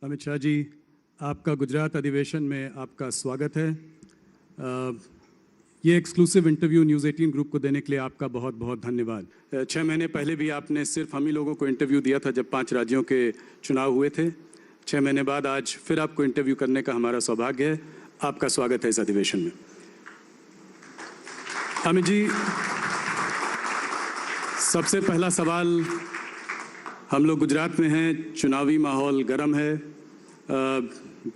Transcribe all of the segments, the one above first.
अमित शाह जी, आपका गुजरात अधिवेशन में आपका स्वागत है। ये एक्सक्लूसिव इंटरव्यू न्यूज़ 18 ग्रुप को देने के लिए आपका बहुत बहुत धन्यवाद। 6 महीने पहले भी आपने सिर्फ हम ही लोगों को इंटरव्यू दिया था जब 5 राज्यों के चुनाव हुए थे। 6 महीने बाद आज फिर आपको इंटरव्यू करने का हमारा सौभाग्य है। आपका स्वागत है इस अधिवेशन में। अमित जी, सबसे पहला सवाल, हम लोग गुजरात में हैं, चुनावी माहौल गर्म है।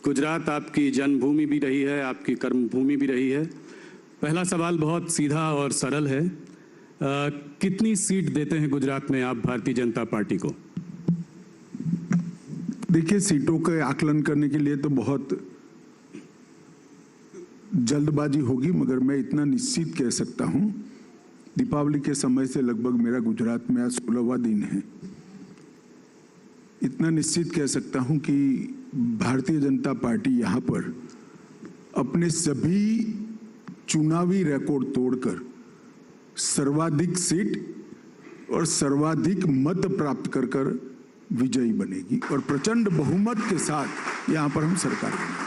गुजरात आपकी जन्मभूमि भी रही है, आपकी कर्मभूमि भी रही है। पहला सवाल बहुत सीधा और सरल है, कितनी सीट देते हैं गुजरात में आप भारतीय जनता पार्टी को? देखिए, सीटों के आकलन करने के लिए तो बहुत जल्दबाजी होगी, मगर मैं इतना निश्चित कह सकता हूं, दीपावली के समय से लगभग मेरा गुजरात में आज 16वां दिन है। इतना निश्चित कह सकता हूं कि भारतीय जनता पार्टी यहां पर अपने सभी चुनावी रिकॉर्ड तोड़कर सर्वाधिक सीट और सर्वाधिक मत प्राप्त कर विजयी बनेगी और प्रचंड बहुमत के साथ यहां पर हम सरकार बनेंगे।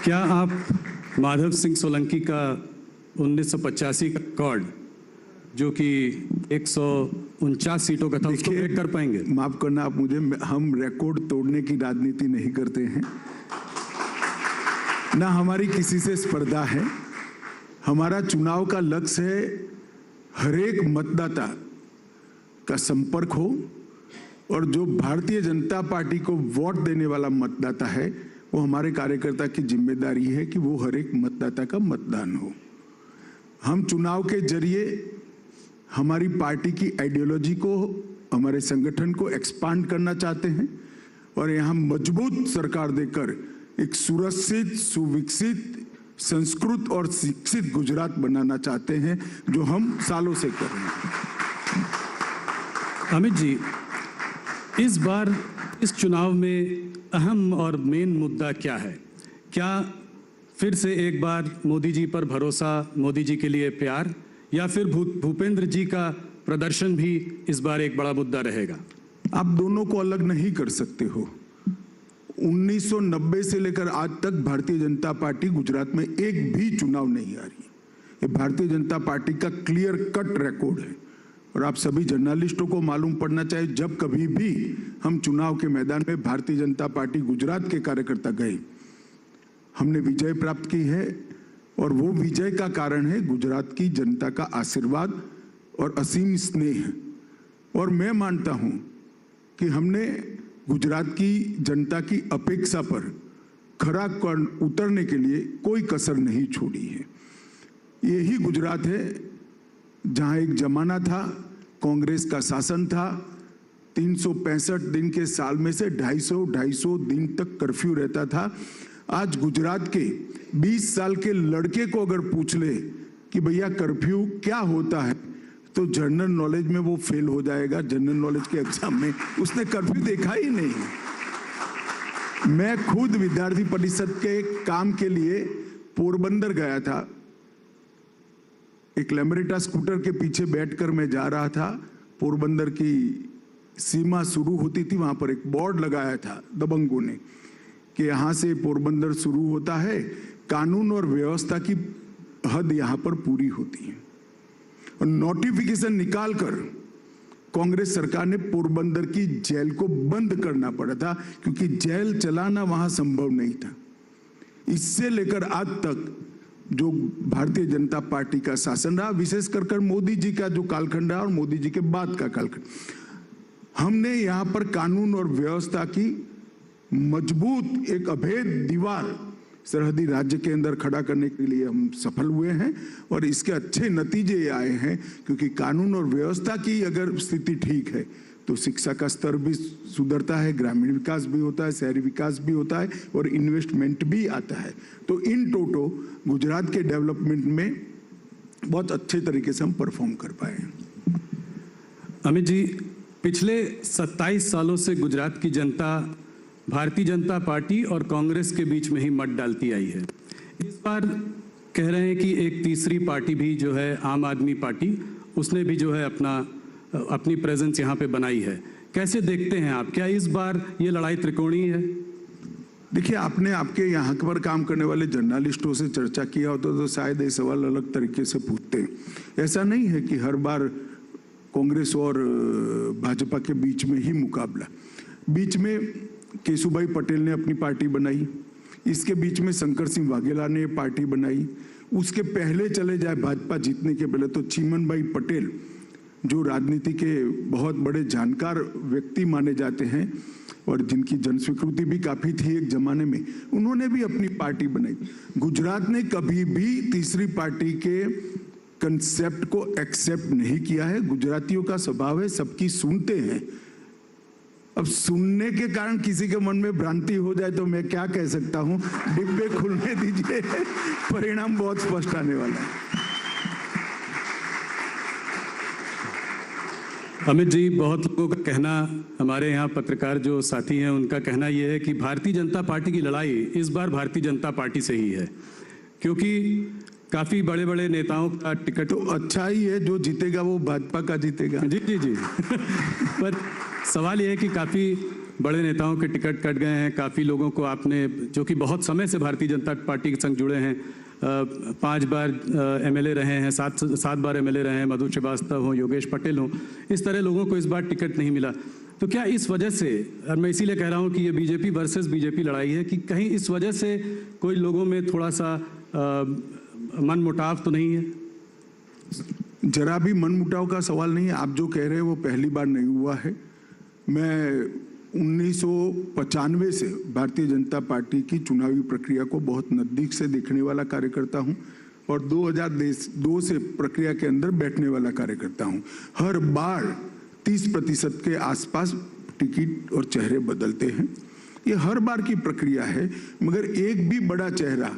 क्या आप माधव सिंह सोलंकी का 1985 का रिकॉर्ड, जो कि 149 सीटों का था, उसको ब्रेक कर पाएंगे? माफ करना आप मुझे, हम रिकॉर्ड तोड़ने की राजनीति नहीं करते हैं, ना हमारी किसी से स्पर्धा है। हमारा चुनाव का लक्ष्य है हर एक मतदाता का संपर्क हो और जो भारतीय जनता पार्टी को वोट देने वाला मतदाता है, वो हमारे कार्यकर्ता की जिम्मेदारी है कि वो हर एक मतदाता का मतदान हो। हम चुनाव के जरिए हमारी पार्टी की आइडियोलॉजी को, हमारे संगठन को एक्सपांड करना चाहते हैं और यहाँ मजबूत सरकार देकर एक सुरक्षित, सुविकसित, संस्कृत और शिक्षित गुजरात बनाना चाहते हैं, जो हम सालों से कर रहे हैं। अमित जी, इस बार इस चुनाव में अहम और मेन मुद्दा क्या है? क्या फिर से एक बार मोदी जी पर भरोसा, मोदी जी के लिए प्यार, या फिर भूपेंद्र जी का प्रदर्शन भी इस बार एक बड़ा मुद्दा रहेगा? आप दोनों को अलग नहीं कर सकते हो। 1990 से लेकर आज तक भारतीय जनता पार्टी गुजरात में एक भी चुनाव नहीं हारी। ये भारतीय जनता पार्टी का क्लियर कट रिकॉर्ड है और आप सभी जर्नलिस्टों को मालूम पड़ना चाहिए, जब कभी भी हम चुनाव के मैदान में भारतीय जनता पार्टी गुजरात के कार्यकर्ता गए, हमने विजय प्राप्त की है और वो विजय का कारण है गुजरात की जनता का आशीर्वाद और असीम स्नेह। और मैं मानता हूं कि हमने गुजरात की जनता की अपेक्षा पर खरा उतरने के लिए कोई कसर नहीं छोड़ी है। यही गुजरात है जहां एक जमाना था, कांग्रेस का शासन था, 365 दिन के साल में से 250 दिन तक कर्फ्यू रहता था। आज गुजरात के 20 साल के लड़के को अगर पूछ ले कि भैया कर्फ्यू क्या होता है, तो जनरल नॉलेज में वो फेल हो जाएगा। जनरल नॉलेज के एग्जाम में उसने कर्फ्यू देखा ही नहीं। मैं खुद विद्यार्थी परिषद के काम के लिए पोरबंदर गया था। एक लैम्ब्रेटा स्कूटर के पीछे बैठकर मैं जा रहा था। पोरबंदर की सीमा शुरू होती थी, वहां पर एक बोर्ड लगाया था दबंगों ने कि यहां से पोरबंदर शुरू होता है, कानून और व्यवस्था की हद यहां पर पूरी होती है। और नोटिफिकेशन निकालकर कांग्रेस सरकार ने पोरबंदर की जेल को बंद करना पड़ा था, क्योंकि जेल चलाना वहां संभव नहीं था। इससे लेकर आज तक जो भारतीय जनता पार्टी का शासन रहा, विशेष कर मोदी जी का जो कालखंड रहा और मोदी जी के बाद का कालखंड, हमने यहां पर कानून और व्यवस्था की मजबूत एक अभेद दीवार सरहदी राज्य के अंदर खड़ा करने के लिए हम सफल हुए हैं और इसके अच्छे नतीजे ये आए हैं, क्योंकि कानून और व्यवस्था की अगर स्थिति ठीक है तो शिक्षा का स्तर भी सुधरता है, ग्रामीण विकास भी होता है, शहरी विकास भी होता है और इन्वेस्टमेंट भी आता है। तो इन टोटो गुजरात के डेवलपमेंट में बहुत अच्छे तरीके से हम परफॉर्म कर पाए। अमित जी, पिछले 27 सालों से गुजरात की जनता भारतीय जनता पार्टी और कांग्रेस के बीच में ही मत डालती आई है। इस बार कह रहे हैं कि एक तीसरी पार्टी भी जो है आम आदमी पार्टी, उसने भी जो है अपनी प्रेजेंस यहाँ पे बनाई है। कैसे देखते हैं आप? क्या इस बार ये लड़ाई त्रिकोणीय है? देखिए, आपने आपके यहाँ पर काम करने वाले जर्नलिस्टों से चर्चा किया होता तो शायद ये सवाल अलग तरीके से पूछते हैं। ऐसा नहीं है कि हर बार कांग्रेस और भाजपा के बीच में ही मुकाबला। बीच में केशुभाई पटेल ने अपनी पार्टी बनाई, इसके बीच में शंकर सिंह वाघेला ने पार्टी बनाई, उसके पहले चले जाए भाजपा जीतने के पहले तो चिमन भाई पटेल जो राजनीति के बहुत बड़े जानकार व्यक्ति माने जाते हैं और जिनकी जनस्वीकृति भी काफी थी एक जमाने में, उन्होंने भी अपनी पार्टी बनाई। गुजरात ने कभी भी तीसरी पार्टी के कंसेप्ट को एक्सेप्ट नहीं किया है। गुजरातियों का स्वभाव है सबकी सुनते हैं। अब सुनने के कारण किसी के मन में भ्रांति हो जाए तो मैं क्या कह सकता हूं, डिब्बे खुलने दीजिए, परिणाम बहुत स्पष्ट आने वाला है। अमित जी, बहुत लोगों का कहना, हमारे यहाँ पत्रकार जो साथी हैं उनका कहना यह है कि भारतीय जनता पार्टी की लड़ाई इस बार भारतीय जनता पार्टी से ही है, क्योंकि काफी बड़े बड़े नेताओं का टिकट। तो अच्छा ही है, जो जीतेगा वो भाजपा का जीतेगा। जी जी जी पर सवाल यह है कि काफी बड़े नेताओं के टिकट कट गए हैं। काफी लोगों को आपने, जो कि बहुत समय से भारतीय जनता पार्टी के संग जुड़े हैं, 5 बार एमएलए रहे हैं, 7 बार एमएलए रहे हैं, मधु श्रीवास्तव हो, योगेश पटेल हो, इस तरह लोगों को इस बार टिकट नहीं मिला। तो क्या इस वजह से, और मैं इसीलिए कह रहा हूं कि ये बीजेपी वर्सेस बीजेपी लड़ाई है, कि कहीं इस वजह से कोई लोगों में थोड़ा सा मन मुटाव तो नहीं है? जरा भी मन मुटाव का सवाल नहीं है। आप जो कह रहे हैं वो पहली बार नहीं हुआ है। मैं 1995 से भारतीय जनता पार्टी की चुनावी प्रक्रिया को बहुत नजदीक से देखने वाला कार्यकर्ता हूं और 2002 से प्रक्रिया के अंदर बैठने वाला कार्यकर्ता हूं। हर बार 30% के आसपास टिकट और चेहरे बदलते हैं। ये हर बार की प्रक्रिया है, मगर एक भी बड़ा चेहरा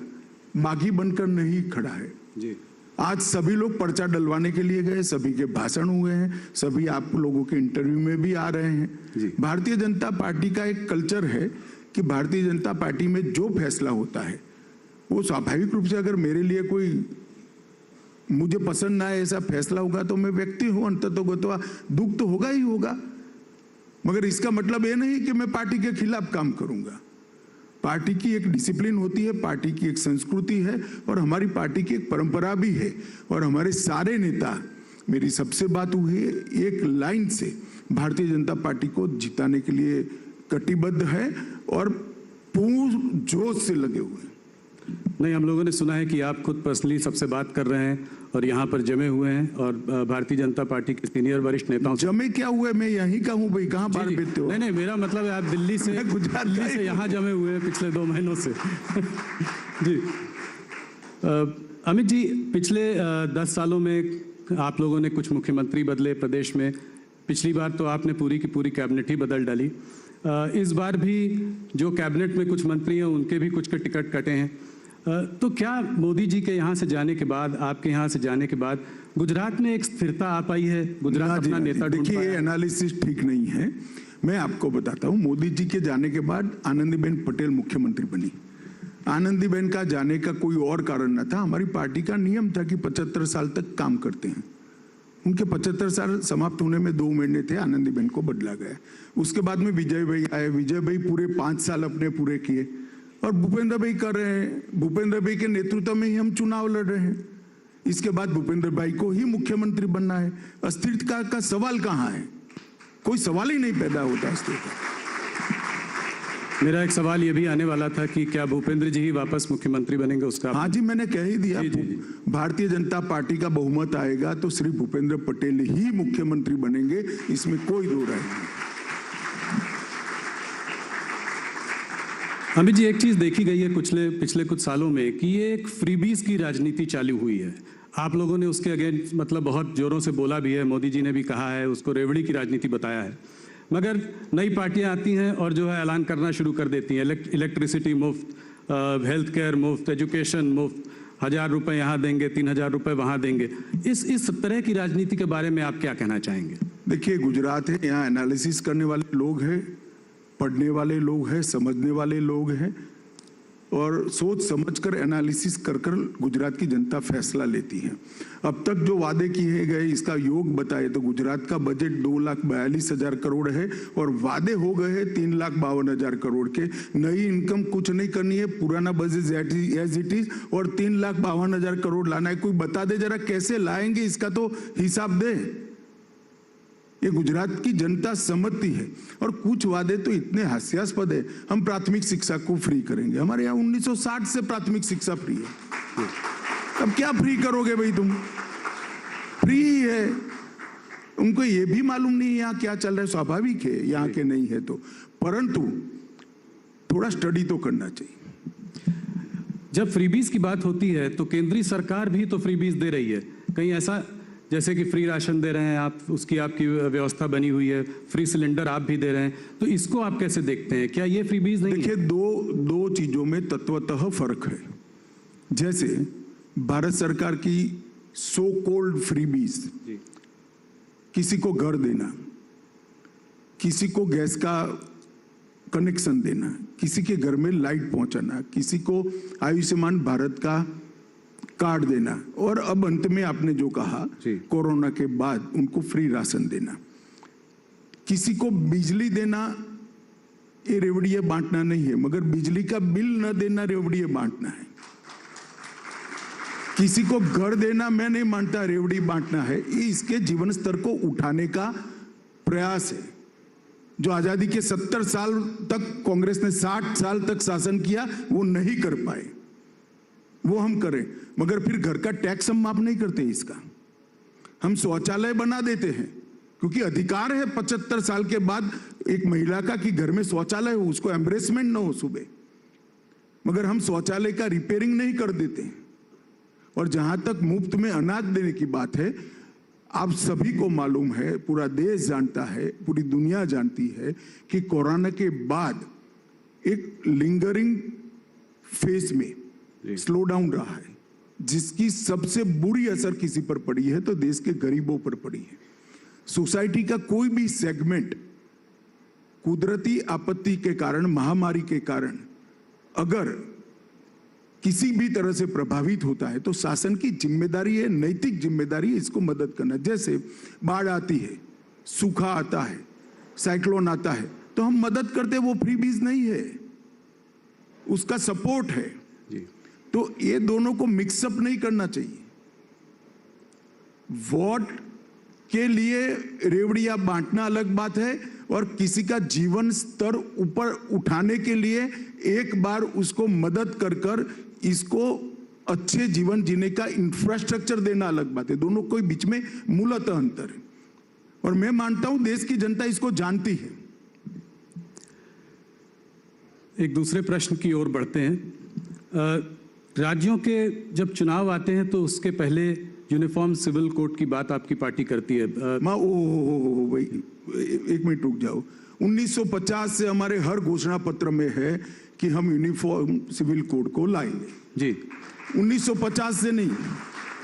बागी बनकर नहीं खड़ा है जी। आज सभी लोग पर्चा डलवाने के लिए गए, सभी के भाषण हुए हैं, सभी आप लोगों के इंटरव्यू में भी आ रहे हैं। भारतीय जनता पार्टी का एक कल्चर है कि भारतीय जनता पार्टी में जो फैसला होता है वो स्वाभाविक रूप से, अगर मेरे लिए कोई मुझे पसंद ना आए ऐसा फैसला होगा तो मैं व्यक्ति हूं, अंततोगत्वा दुख तो होगा ही होगा, मगर इसका मतलब ये नहीं कि मैं पार्टी के खिलाफ काम करूंगा। पार्टी की एक डिसिप्लिन होती है, पार्टी की एक संस्कृति है और हमारी पार्टी की एक परंपरा भी है। और हमारे सारे नेता, मेरी सबसे बात हुई है, एक लाइन से भारतीय जनता पार्टी को जिताने के लिए कटिबद्ध है और पूर्ण जोश से लगे हुए हैं। नहीं, हम लोगों ने सुना है कि आप खुद पर्सनली सबसे बात कर रहे हैं और यहाँ पर जमे हुए हैं और भारतीय जनता पार्टी के सीनियर वरिष्ठ नेताओं से। जमे क्या हुए, मैं यहीं का हूँ भाई, कहाँ बाहर बेचते हो? नहीं, मेरा मतलब है आप दिल्ली से, गुजरात से यहाँ जमे हुए हैं पिछले 2 महीनों से। जी अमित जी, पिछले 10 सालों में आप लोगों ने कुछ मुख्यमंत्री बदले प्रदेश में। पिछली बार तो आपने पूरी की पूरी कैबिनेट ही बदल डाली। इस बार भी जो कैबिनेट में कुछ मंत्री हैं उनके भी कुछ के टिकट कटे हैं। तो क्या मोदी जी के यहाँ से जाने के बाद, आपके यहाँ से जाने के बाद गुजरात में एक स्थिरता आ पाई है? गुजरात अपना नेता ढूंढ पाया? देखिए, एनालिसिस ठीक नहीं है। मैं आपको बताता हूँ, मोदी जी के जाने के बाद आनंदीबेन पटेल मुख्यमंत्री बनी। आनंदीबेन का जाने का कोई और कारण न था, हमारी पार्टी का नियम था कि 75 साल तक काम करते हैं। उनके 75 साल समाप्त होने में 2 महीने थे, आनंदीबेन को बदला गया। उसके बाद में विजय भाई आए, विजय भाई पूरे 5 साल अपने पूरे किए और भूपेंद्र भाई कर रहे हैं। भूपेंद्र भाई के नेतृत्व में ही हम चुनाव लड़ रहे हैं। इसके बाद भूपेंद्र भाई को ही मुख्यमंत्री बनना है। अस्थिरता का सवाल कहाँ है? कोई सवाल ही नहीं पैदा होता अस्थिरता। मेरा एक सवाल ये भी आने वाला था कि क्या भूपेंद्र जी ही वापस मुख्यमंत्री बनेंगे? उसका हाँ जी, मैंने कह ही दिया। जी। भारतीय जनता पार्टी का बहुमत आएगा तो श्री भूपेंद्र पटेल ही मुख्यमंत्री बनेंगे, इसमें कोई दो राय नहीं। अमित जी, एक चीज़ देखी गई है पिछले कुछ सालों में कि ये एक फ्रीबीज की राजनीति चालू हुई है। आप लोगों ने उसके अगेंस्ट मतलब बहुत जोरों से बोला भी है, मोदी जी ने भी कहा है, उसको रेवड़ी की राजनीति बताया है। मगर नई पार्टियां आती हैं और जो है ऐलान करना शुरू कर देती हैं, इलेक्ट्रिसिटी मुफ्त, हेल्थ केयर मुफ्त, एजुकेशन मुफ्त, 1000 रुपये यहाँ देंगे, 3000 रुपये वहाँ देंगे। इस तरह की राजनीति के बारे में आप क्या कहना चाहेंगे? देखिए, गुजरात है, यहाँ एनालिसिस करने वाले लोग हैं, पढ़ने वाले लोग हैं, समझने वाले लोग हैं। और सोच समझकर एनालिसिस कर कर गुजरात की जनता फैसला लेती है। अब तक जो वादे किए गए इसका योग बताए तो गुजरात का बजट 2,42,000 करोड़ है और वादे हो गए हैं 3,52,000 करोड़ के। नई इनकम कुछ नहीं करनी है, पुराना बजट एज इट इज और 3,52,000 करोड़ लाना है। कोई बता दे जरा कैसे लाएंगे, इसका तो हिसाब दे। ये गुजरात की जनता समझती है। और कुछ वादे तो इतने हास्यास्पद है, हम प्राथमिक शिक्षा को फ्री करेंगे। हमारे यहाँ 1960 से प्राथमिक शिक्षा फ्री है, अब क्या फ्री करोगे भाई तुम? फ्री ही है। उनको ये भी मालूम नहीं है यहाँ क्या चल रहा है। स्वाभाविक है यहाँ के नहीं है तो, परंतु थोड़ा स्टडी तो करना चाहिए। जब फ्रीबीज की बात होती है तो केंद्रीय सरकार भी तो फ्रीबीज दे रही है। कहीं ऐसा जैसे कि फ्री राशन दे रहे हैं आप, उसकी आपकी व्यवस्था बनी हुई है, फ्री सिलेंडर आप भी दे रहे हैं, तो इसको आप कैसे देखते हैं? क्या ये फ्रीबीज नहीं? देखिए, दो चीजों में तत्वतः फर्क है। जैसे भारत सरकार की सो कॉल्ड फ्रीबीज, किसी को घर देना, किसी को गैस का कनेक्शन देना, किसी के घर में लाइट पहुंचाना, किसी को आयुष्मान भारत का कार्ड देना, और अब अंत में आपने जो कहा कोरोना के बाद उनको फ्री राशन देना, किसी को बिजली देना, ये रेवड़िए बांटना नहीं है, मगर बिजली का बिल न देना रेवड़िए बांटना है। किसी को घर देना मैं नहीं मानता रेवड़ी बांटना है, ये इसके जीवन स्तर को उठाने का प्रयास है। जो आजादी के 70 साल तक कांग्रेस ने 60 साल तक शासन किया वो नहीं कर पाए, वो हम करें। मगर फिर घर का टैक्स हम माफ नहीं करते, इसका हम शौचालय बना देते हैं क्योंकि अधिकार है 75 साल के बाद एक महिला का कि घर में शौचालय हो, उसको एम्ब्रेसमेंट ना हो सुबह, मगर हम शौचालय का रिपेयरिंग नहीं कर देते। और जहां तक मुफ्त में अनाज देने की बात है, आप सभी को मालूम है, पूरा देश जानता है, पूरी दुनिया जानती है कि कोरोना के बाद एक लिंगरिंग फेज में स्लो डाउन रहा है, जिसकी सबसे बुरी असर किसी पर पड़ी है तो देश के गरीबों पर पड़ी है। सोसाइटी का कोई भी सेगमेंट कुदरती आपत्ति के कारण, महामारी के कारण अगर किसी भी तरह से प्रभावित होता है तो शासन की जिम्मेदारी है, नैतिक जिम्मेदारी है इसको मदद करना। जैसे बाढ़ आती है, सूखा आता है, साइक्लोन आता है, तो हम मदद करते, वो फ्रीबीज नहीं है, उसका सपोर्ट है जी। तो ये दोनों को मिक्सअप नहीं करना चाहिए। वोट के लिए रेवड़िया बांटना अलग बात है और किसी का जीवन स्तर ऊपर उठाने के लिए एक बार उसको मदद कर कर इसको अच्छे जीवन जीने का इंफ्रास्ट्रक्चर देना अलग बात है। दोनों के बीच में मूलतः अंतर है और मैं मानता हूं देश की जनता इसको जानती है। एक दूसरे प्रश्न की ओर बढ़ते हैं। राज्यों के जब चुनाव आते हैं तो उसके पहले यूनिफॉर्म सिविल कोड की बात आपकी पार्टी करती है। भाई एक मिनट रुक जाओ। 1950 से हमारे हर घोषणा पत्र में है कि हम यूनिफॉर्म सिविल कोड को लाएंगे जी। 1950 से नहीं,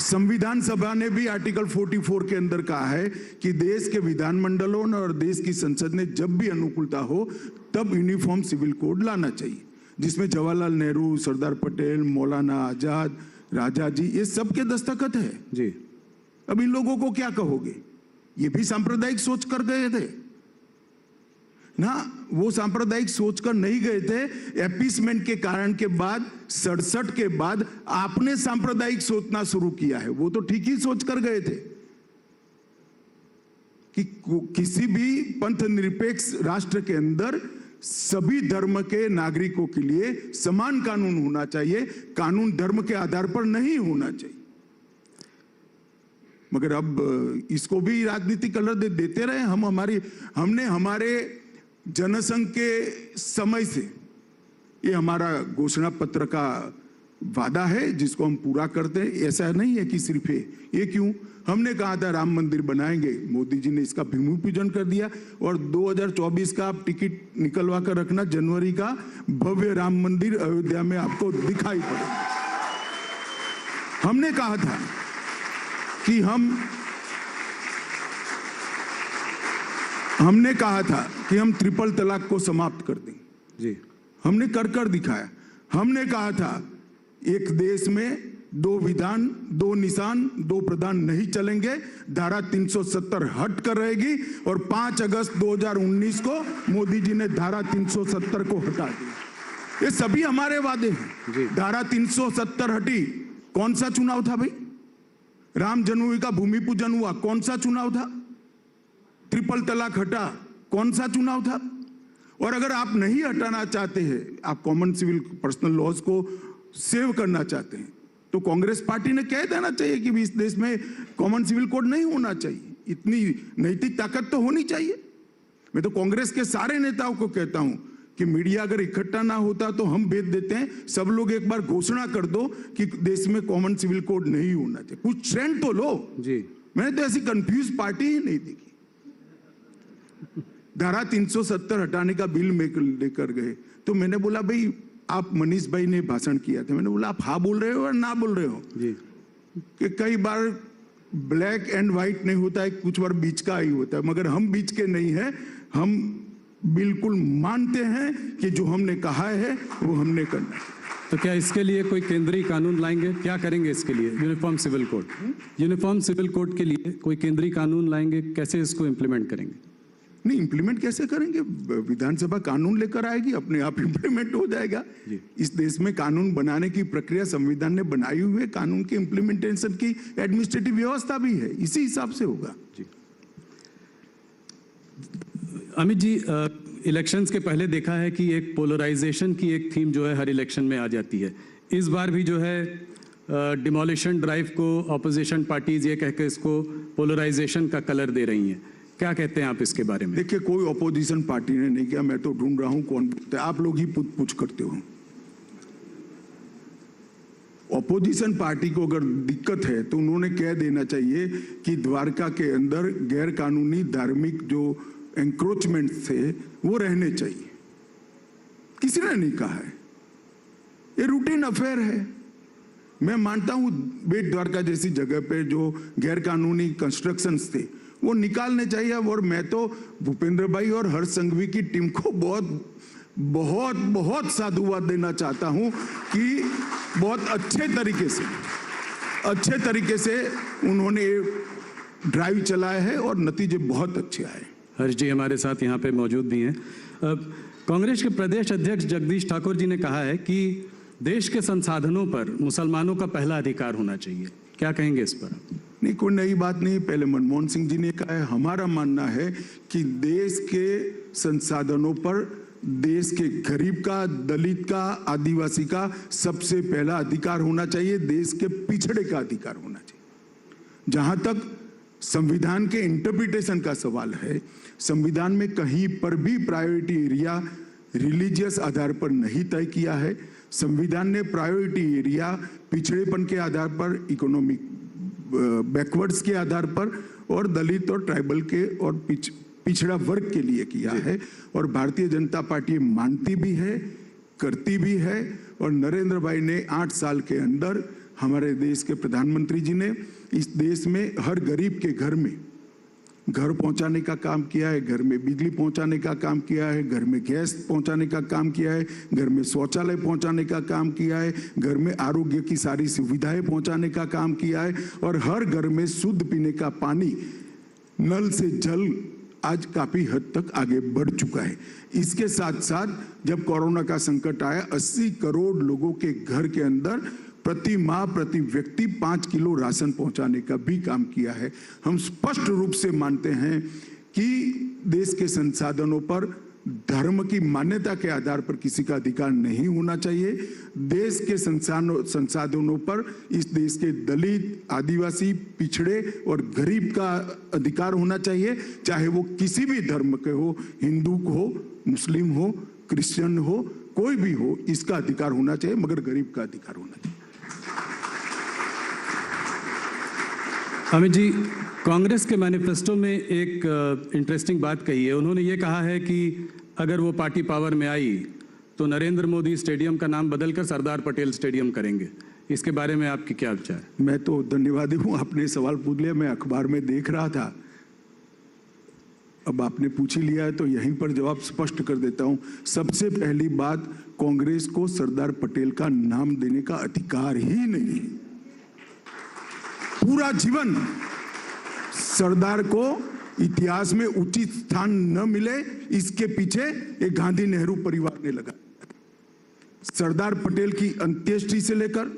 संविधान सभा ने भी आर्टिकल 44 के अंदर कहा है कि देश के विधानमंडलों और देश की संसद ने जब भी अनुकूलता हो तब यूनिफॉर्म सिविल कोड लाना चाहिए, जिसमें जवाहरलाल नेहरू, सरदार पटेल, मौलाना आजाद, राजा जी, ये सबके दस्तखत है जी। अब इन लोगों को क्या कहोगे? ये भी सांप्रदायिक सोच कर गए थे ना, वो सांप्रदायिक सोच कर नहीं गए थे। एपीसमेंट के कारण के बाद 67 के बाद आपने सांप्रदायिक सोचना शुरू किया है, वो तो ठीक ही सोच कर गए थे कि किसी भी पंथ निरपेक्ष राष्ट्र के अंदर सभी धर्म के नागरिकों के लिए समान कानून होना चाहिए, कानून धर्म के आधार पर नहीं होना चाहिए। मगर अब इसको भी राजनीतिक कलर देते रहे। हमने हमारे जनसंघ के समय से ये हमारा घोषणा पत्र का वादा है जिसको हम पूरा करते हैं। ऐसा नहीं है कि सिर्फ ये क्यों, हमने कहा था राम मंदिर बनाएंगे, मोदी जी ने इसका भूमि पूजन कर दिया और 2024 का आप टिकट निकलवा कर रखना, जनवरी का भव्य राम मंदिर अयोध्या में आपको दिखाई पड़ेगा। हमने कहा था कि हम ट्रिपल तलाक को समाप्त कर देंगे जी। हमने कर दिखाया। हमने कहा था एक देश में 2 विधान 2 निशान 2 प्रधान नहीं चलेंगे, धारा 370 हट कर रहेगी और 5 अगस्त 2019 को मोदी जी ने धारा 370 को हटा दिया। ये सभी हमारे वादे हैं। धारा 370 हटी, कौन सा चुनाव था भाई? राम जन्मभूमि का भूमि पूजन हुआ, कौन सा चुनाव था? ट्रिपल तलाक हटा, कौन सा चुनाव था? और अगर आप नहीं हटाना चाहते हैं, आप कॉमन सिविल पर्सनल लॉज को सेव करना चाहते हैं, तो कांग्रेस पार्टी ने कह देना चाहिए कि इस देश में कॉमन सिविल कोड नहीं होना चाहिए। इतनी नैतिक ताकत तो होनी चाहिए। मैं तो कांग्रेस के सारे नेताओं को कहता हूं कि मीडिया अगर इकट्ठा ना होता तो हम भेज देते हैं, सब लोग एक बार घोषणा कर दो कि देश में कॉमन सिविल कोड नहीं होना चाहिए। कुछ ट्रेंड तो लो जी। मैंने तो ऐसी कंफ्यूज पार्टी ही नहीं देखी। धारा 370 हटाने का बिल लेकर गए तो मैंने बोला भाई, आप मनीष भाई ने भाषण किया था, मैंने बोला आप हाँ बोल रहे हो और ना बोल रहे हो जी? कि कई बार ब्लैक एंड व्हाइट नहीं होता है, कुछ बार बीच का ही होता है, मगर हम बीच के नहीं है। हम बिल्कुल मानते हैं कि जो हमने कहा है वो हमने करना है। तो क्या इसके लिए कोई केंद्रीय कानून लाएंगे? क्या करेंगे इसके लिए? Uniform civil code, uniform civil code के लिए कोई केंद्रीय कानून लाएंगे? कैसे इसको इम्प्लीमेंट करेंगे? नहीं, इम्प्लीमेंट कैसे करेंगे? विधानसभा कानून लेकर आएगी, अपने आप इम्प्लीमेंट हो जाएगा। इस देश में कानून बनाने की प्रक्रिया संविधान ने बनाई हुई है, कानून के इम्प्लीमेंटेशन की एडमिनिस्ट्रेटिव व्यवस्था भी है, इसी हिसाब से होगा जी। अमित जी, इलेक्शंस के पहले देखा है कि एक पोलराइजेशन की एक थीम जो है हर इलेक्शन में आ जाती है। इस बार भी जो है डिमोलिशन ड्राइव को ऑपोजिशन पार्टीज ये कह के इसको पोलराइजेशन का कलर दे रही हैं। क्या कहते हैं आप इसके बारे में? देखिए, कोई ऑपोजिशन पार्टी ने नहीं किया, मैं तो ढूंढ रहा हूं कौन बोलते हैं, आप लोग ही पूछ करते हो। ऑपोजिशन पार्टी को अगर दिक्कत है तो उन्होंने कह देना चाहिए कि द्वारका के अंदर गैर कानूनी धार्मिक जो एंक्रोचमेंट थे वो रहने चाहिए। किसी ने नहीं कहा है, ये रूटीन अफेयर है। मैं मानता हूं बेट द्वारका जैसी जगह पे जो गैर कानूनी कंस्ट्रक्शंस थे वो निकालने चाहिए। और मैं तो भूपेंद्र भाई और हर्ष संघवी की टीम को बहुत बहुत बहुत साधुवाद देना चाहता हूं कि बहुत अच्छे तरीके से उन्होंने ड्राइव चलाया है और नतीजे बहुत अच्छे आए। हर्ष जी हमारे साथ यहाँ पे मौजूद भी हैं। कांग्रेस के प्रदेश अध्यक्ष जगदीश ठाकुर जी ने कहा है कि देश के संसाधनों पर मुसलमानों का पहला अधिकार होना चाहिए। क्या कहेंगे इस पर? नहीं, कोई नई बात नहीं। पहले मनमोहन सिंह जी ने कहा है। हमारा मानना है कि देश के संसाधनों पर देश के गरीब का, दलित का, आदिवासी का सबसे पहला अधिकार होना चाहिए। देश के पिछड़े का अधिकार होना चाहिए। जहां तक संविधान के इंटरप्रिटेशन का सवाल है, संविधान में कहीं पर भी प्रायोरिटी एरिया रिलीजियस आधार पर नहीं तय किया है। संविधान ने प्रायोरिटी एरिया पिछड़ेपन के आधार पर, इकोनॉमिक बैकवर्ड्स के आधार पर और दलित और ट्राइबल के और पिछड़ा वर्ग के लिए किया है। और भारतीय जनता पार्टी मानती भी है, करती भी है। और नरेंद्र भाई ने 8 साल के अंदर, हमारे देश के प्रधानमंत्री जी ने इस देश में हर गरीब के घर में घर पहुंचाने का काम किया है, घर में बिजली पहुंचाने का काम किया है, घर में गैस पहुंचाने का काम किया है, घर में शौचालय पहुंचाने का काम किया है, घर में आरोग्य की सारी सुविधाएं पहुंचाने का काम किया है और हर घर में शुद्ध पीने का पानी, नल से जल आज काफी हद तक आगे बढ़ चुका है। इसके साथ साथ जब कोरोना का संकट आया, 80 करोड़ लोगों के घर के अंदर प्रति माह प्रति व्यक्ति 5 किलो राशन पहुंचाने का भी काम किया है। हम स्पष्ट रूप से मानते हैं कि देश के संसाधनों पर धर्म की मान्यता के आधार पर किसी का अधिकार नहीं होना चाहिए। देश के संसाधनों पर इस देश के दलित, आदिवासी, पिछड़े और गरीब का अधिकार होना चाहिए, चाहे वो किसी भी धर्म के हो, हिंदू हो, मुस्लिम हो, क्रिश्चियन हो, कोई भी हो, इसका अधिकार होना चाहिए, मगर गरीब का अधिकार होना चाहिए। अमित जी, कांग्रेस के मैनिफेस्टो में एक इंटरेस्टिंग बात कही है। उन्होंने ये कहा है कि अगर वो पार्टी पावर में आई तो नरेंद्र मोदी स्टेडियम का नाम बदलकर सरदार पटेल स्टेडियम करेंगे। इसके बारे में आपकी क्या विचार है? मैं तो धन्यवादी हूँ, आपने सवाल पूछ लिया। मैं अखबार में देख रहा था, अब आपने पूछ ही लिया है तो यहीं पर जवाब स्पष्ट कर देता हूं। सबसे पहली बात, कांग्रेस को सरदार पटेल का नाम देने का अधिकार ही नहीं है। पूरा जीवन सरदार को इतिहास में उचित स्थान न मिले, इसके पीछे एक गांधी नेहरू परिवार ने लगा। सरदार पटेल की अंत्येष्टि से लेकर,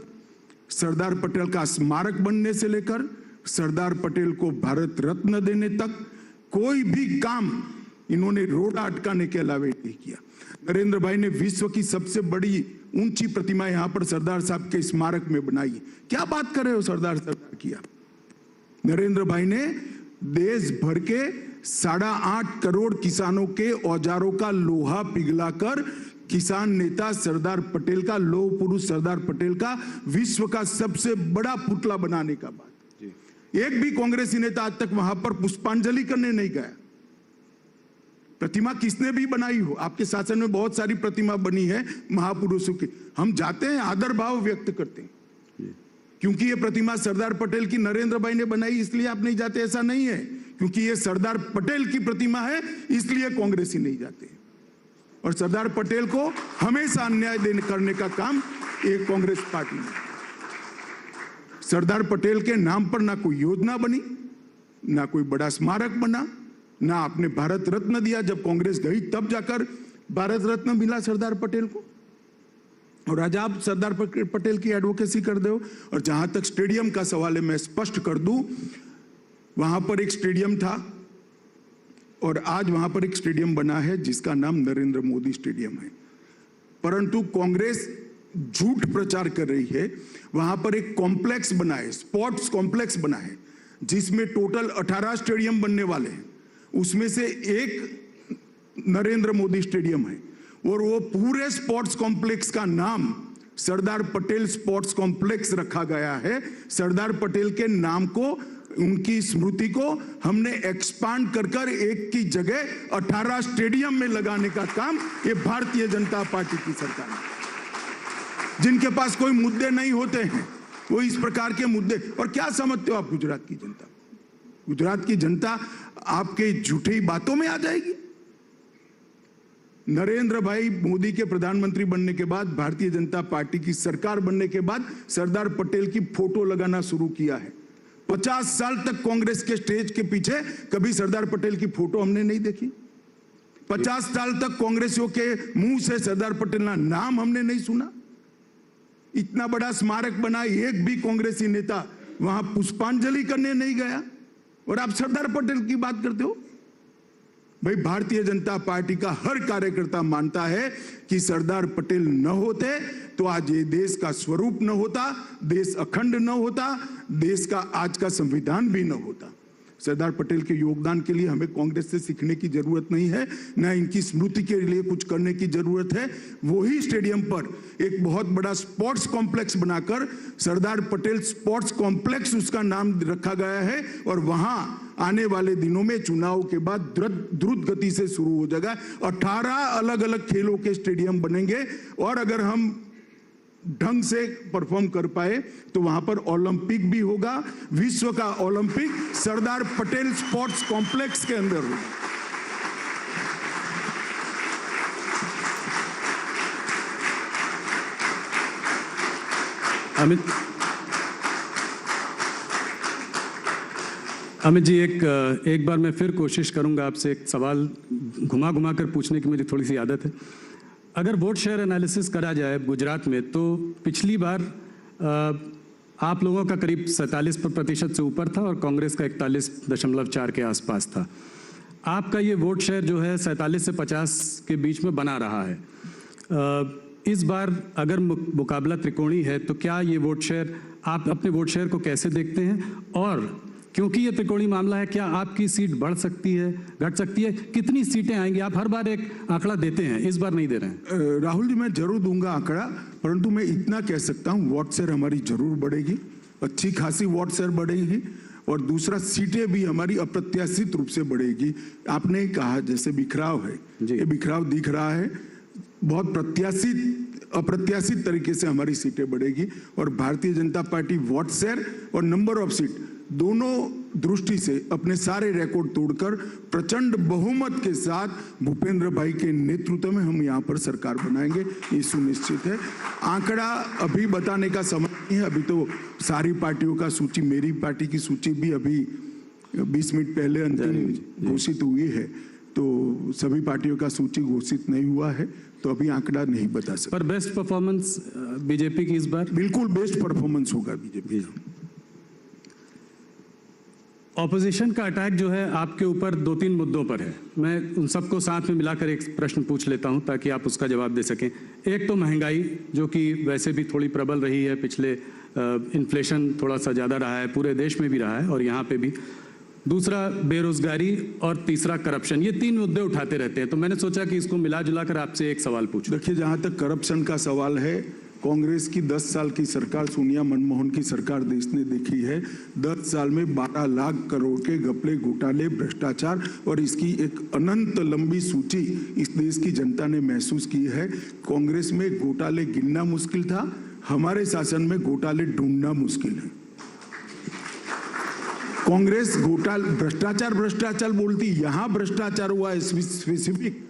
सरदार पटेल का स्मारक बनने से लेकर, सरदार पटेल को भारत रत्न देने तक कोई भी काम इन्होंने रोड़ा अटकाने के अलावा नहीं किया। नरेंद्र भाई ने विश्व की सबसे बड़ी ऊंची प्रतिमा यहां पर सरदार साहब के स्मारक में बनाई। क्या बात कर रहे हो, सरदार किया। नरेंद्र भाई ने देश भर के 8.5 करोड़ किसानों के औजारों का लोहा पिघलाकर किसान नेता सरदार पटेल का, लौह पुरुष सरदार पटेल का विश्व का सबसे बड़ा पुतला बनाने का बात। एक भी कांग्रेसी नेता आज तक वहां पर पुष्पांजलि करने नहीं गया। प्रतिमा किसने भी बनाई हो, आपके शासन में बहुत सारी प्रतिमा बनी है महापुरुषों की, हम जाते हैं, आदर भाव व्यक्त करते हैं। क्योंकि ये प्रतिमा सरदार पटेल की नरेंद्र भाई ने बनाई इसलिए आप नहीं जाते, ऐसा नहीं है। क्योंकि ये सरदार पटेल की प्रतिमा है इसलिए कांग्रेसी नहीं जाते। और सरदार पटेल को हमेशा अन्याय करने का काम ये कांग्रेस पार्टी ने। सरदार पटेल के नाम पर ना कोई योजना बनी, ना कोई बड़ा स्मारक बना, ना आपने भारत रत्न दिया। जब कांग्रेस गई तब जाकर भारत रत्न मिला सरदार पटेल को। और आज आप सरदार पटेल की एडवोकेसी कर दो। और जहां तक स्टेडियम का सवाल है, मैं स्पष्ट कर दूं, वहां पर एक स्टेडियम था और आज वहां पर एक स्टेडियम बना है जिसका नाम नरेंद्र मोदी स्टेडियम है। परंतु कांग्रेस झूठ प्रचार कर रही है। वहां पर एक कॉम्प्लेक्स बना है, स्पोर्ट्स कॉम्प्लेक्स बना है, जिसमें टोटल 18 स्टेडियम बनने वाले हैं। उसमें से एक नरेंद्र मोदी स्टेडियम है और वो पूरे स्पोर्ट्स कॉम्प्लेक्स का नाम सरदार पटेल स्पोर्ट्स कॉम्प्लेक्स रखा गया है। सरदार पटेल के नाम को, उनकी स्मृति को हमने एक्सपांड कर एक की जगह 18 स्टेडियम में लगाने का काम ये भारतीय जनता पार्टी की सरकार है। जिनके पास कोई मुद्दे नहीं होते हैं वो इस प्रकार के मुद्दे। और क्या समझते हो आप गुजरात की जनता? गुजरात की जनता आपके झूठी बातों में आ जाएगी। नरेंद्र भाई मोदी के प्रधानमंत्री बनने के बाद, भारतीय जनता पार्टी की सरकार बनने के बाद सरदार पटेल की फोटो लगाना शुरू किया है। 50 साल तक कांग्रेस के स्टेज के पीछे कभी सरदार पटेल की फोटो हमने नहीं देखी। 50 साल तक कांग्रेसियों के मुंह से सरदार पटेल का नाम हमने नहीं सुना। इतना बड़ा स्मारक बना, एक भी कांग्रेसी नेता वहां पुष्पांजलि करने नहीं गया और आप सरदार पटेल की बात करते हो। भाई, भारतीय जनता पार्टी का हर कार्यकर्ता मानता है कि सरदार पटेल न होते तो आज ये देश का स्वरूप न होता, देश अखंड न होता, देश का आज का संविधान भी न होता। सरदार पटेल के योगदान के लिए हमें कांग्रेस से सीखने की जरूरत नहीं है, न इनकी स्मृति के लिए कुछ करने की जरूरत है। वही स्टेडियम पर एक बहुत बड़ा स्पोर्ट्स कॉम्प्लेक्स बनाकर सरदार पटेल स्पोर्ट्स कॉम्प्लेक्स उसका नाम रखा गया है और वहां आने वाले दिनों में चुनाव के बाद द्रुत गति से शुरू हो जाएगा। 18 अलग अलग खेलों के स्टेडियम बनेंगे और अगर हम ढंग से परफॉर्म कर पाए तो वहां पर ओलंपिक भी होगा। विश्व का Olympic Sardar Patel sports complex के अंदर होगा। अमित जी, एक बार मैं फिर कोशिश करूंगा आपसे एक सवाल घुमा घुमा कर पूछने की मुझे थोड़ी सी आदत है। अगर वोट शेयर एनालिसिस करा जाए गुजरात में तो पिछली बार आप लोगों का करीब 47% से ऊपर था और कांग्रेस का 41.4 के आसपास था। आपका ये वोट शेयर जो है 47 से 50 के बीच में बना रहा है। इस बार अगर मुकाबला त्रिकोणी है तो क्या ये वोट शेयर, आप अपने वोट शेयर को कैसे देखते हैं? और क्योंकि ये त्रिकोणी मामला है, क्या आपकी सीट बढ़ सकती है, घट सकती है? कितनी सीटें आएंगी? आप हर बार एक आंकड़ा देते हैं, इस बार नहीं दे रहे हैं। राहुल जी, मैं जरूर दूंगा आंकड़ा, परंतु मैं इतना कह सकता हूं वोट शेयर हमारी जरूर बढ़ेगी, अच्छी खासी वोट शेयर बढ़ेगी। और दूसरा, सीटें भी हमारी अप्रत्याशित रूप से बढ़ेगी। आपने कहा जैसे बिखराव है, ये बिखराव दिख रहा है, बहुत अप्रत्याशित तरीके से हमारी सीटें बढ़ेगी। और Bharatiya Janata party vote share और नंबर ऑफ सीट दोनों दृष्टि से अपने सारे रिकॉर्ड तोड़कर प्रचंड बहुमत के साथ भूपेंद्र भाई के नेतृत्व में हम यहाँ पर सरकार बनाएंगे, ये सुनिश्चित है। आंकड़ा अभी बताने का समय नहीं है, अभी तो सारी पार्टियों का सूची, मेरी पार्टी की सूची भी अभी 20 मिनट पहले अंतिम घोषित हुई है, तो सभी पार्टियों का सूची घोषित नहीं हुआ है, तो अभी आंकड़ा नहीं बता सकते। पर बेस्ट परफॉर्मेंस बीजेपी की इस बार? बिल्कुल बेस्ट परफॉर्मेंस होगा बीजेपी का। ऑपोजिशन का अटैक जो है आपके ऊपर 2-3 मुद्दों पर है। मैं उन सबको साथ में मिलाकर एक प्रश्न पूछ लेता हूं ताकि आप उसका जवाब दे सकें। एक तो महंगाई, जो कि वैसे भी थोड़ी प्रबल रही है, पिछले इन्फ्लेशन थोड़ा सा ज़्यादा रहा है, पूरे देश में भी रहा है और यहाँ पे भी। दूसरा बेरोजगारी और तीसरा करप्शन, ये 3 मुद्दे उठाते रहते हैं। तो मैंने सोचा कि इसको मिला जुला कर आपसे एक सवाल पूछूं। देखिए, जहाँ तक करप्शन का सवाल है, कांग्रेस की 10 साल की सरकार, सोनिया मनमोहन की सरकार देश ने देखी है। 10 साल में 12 लाख करोड़ के घपले, घोटाले, भ्रष्टाचार और इसकी एक अनंत लंबी सूची इस देश की जनता ने महसूस की है। कांग्रेस में घोटाले गिनना मुश्किल था, हमारे शासन में घोटाले ढूंढना मुश्किल है। कांग्रेस भ्रष्टाचार बोलती, यहां भ्रष्टाचार हुआ है स्पेसिफिक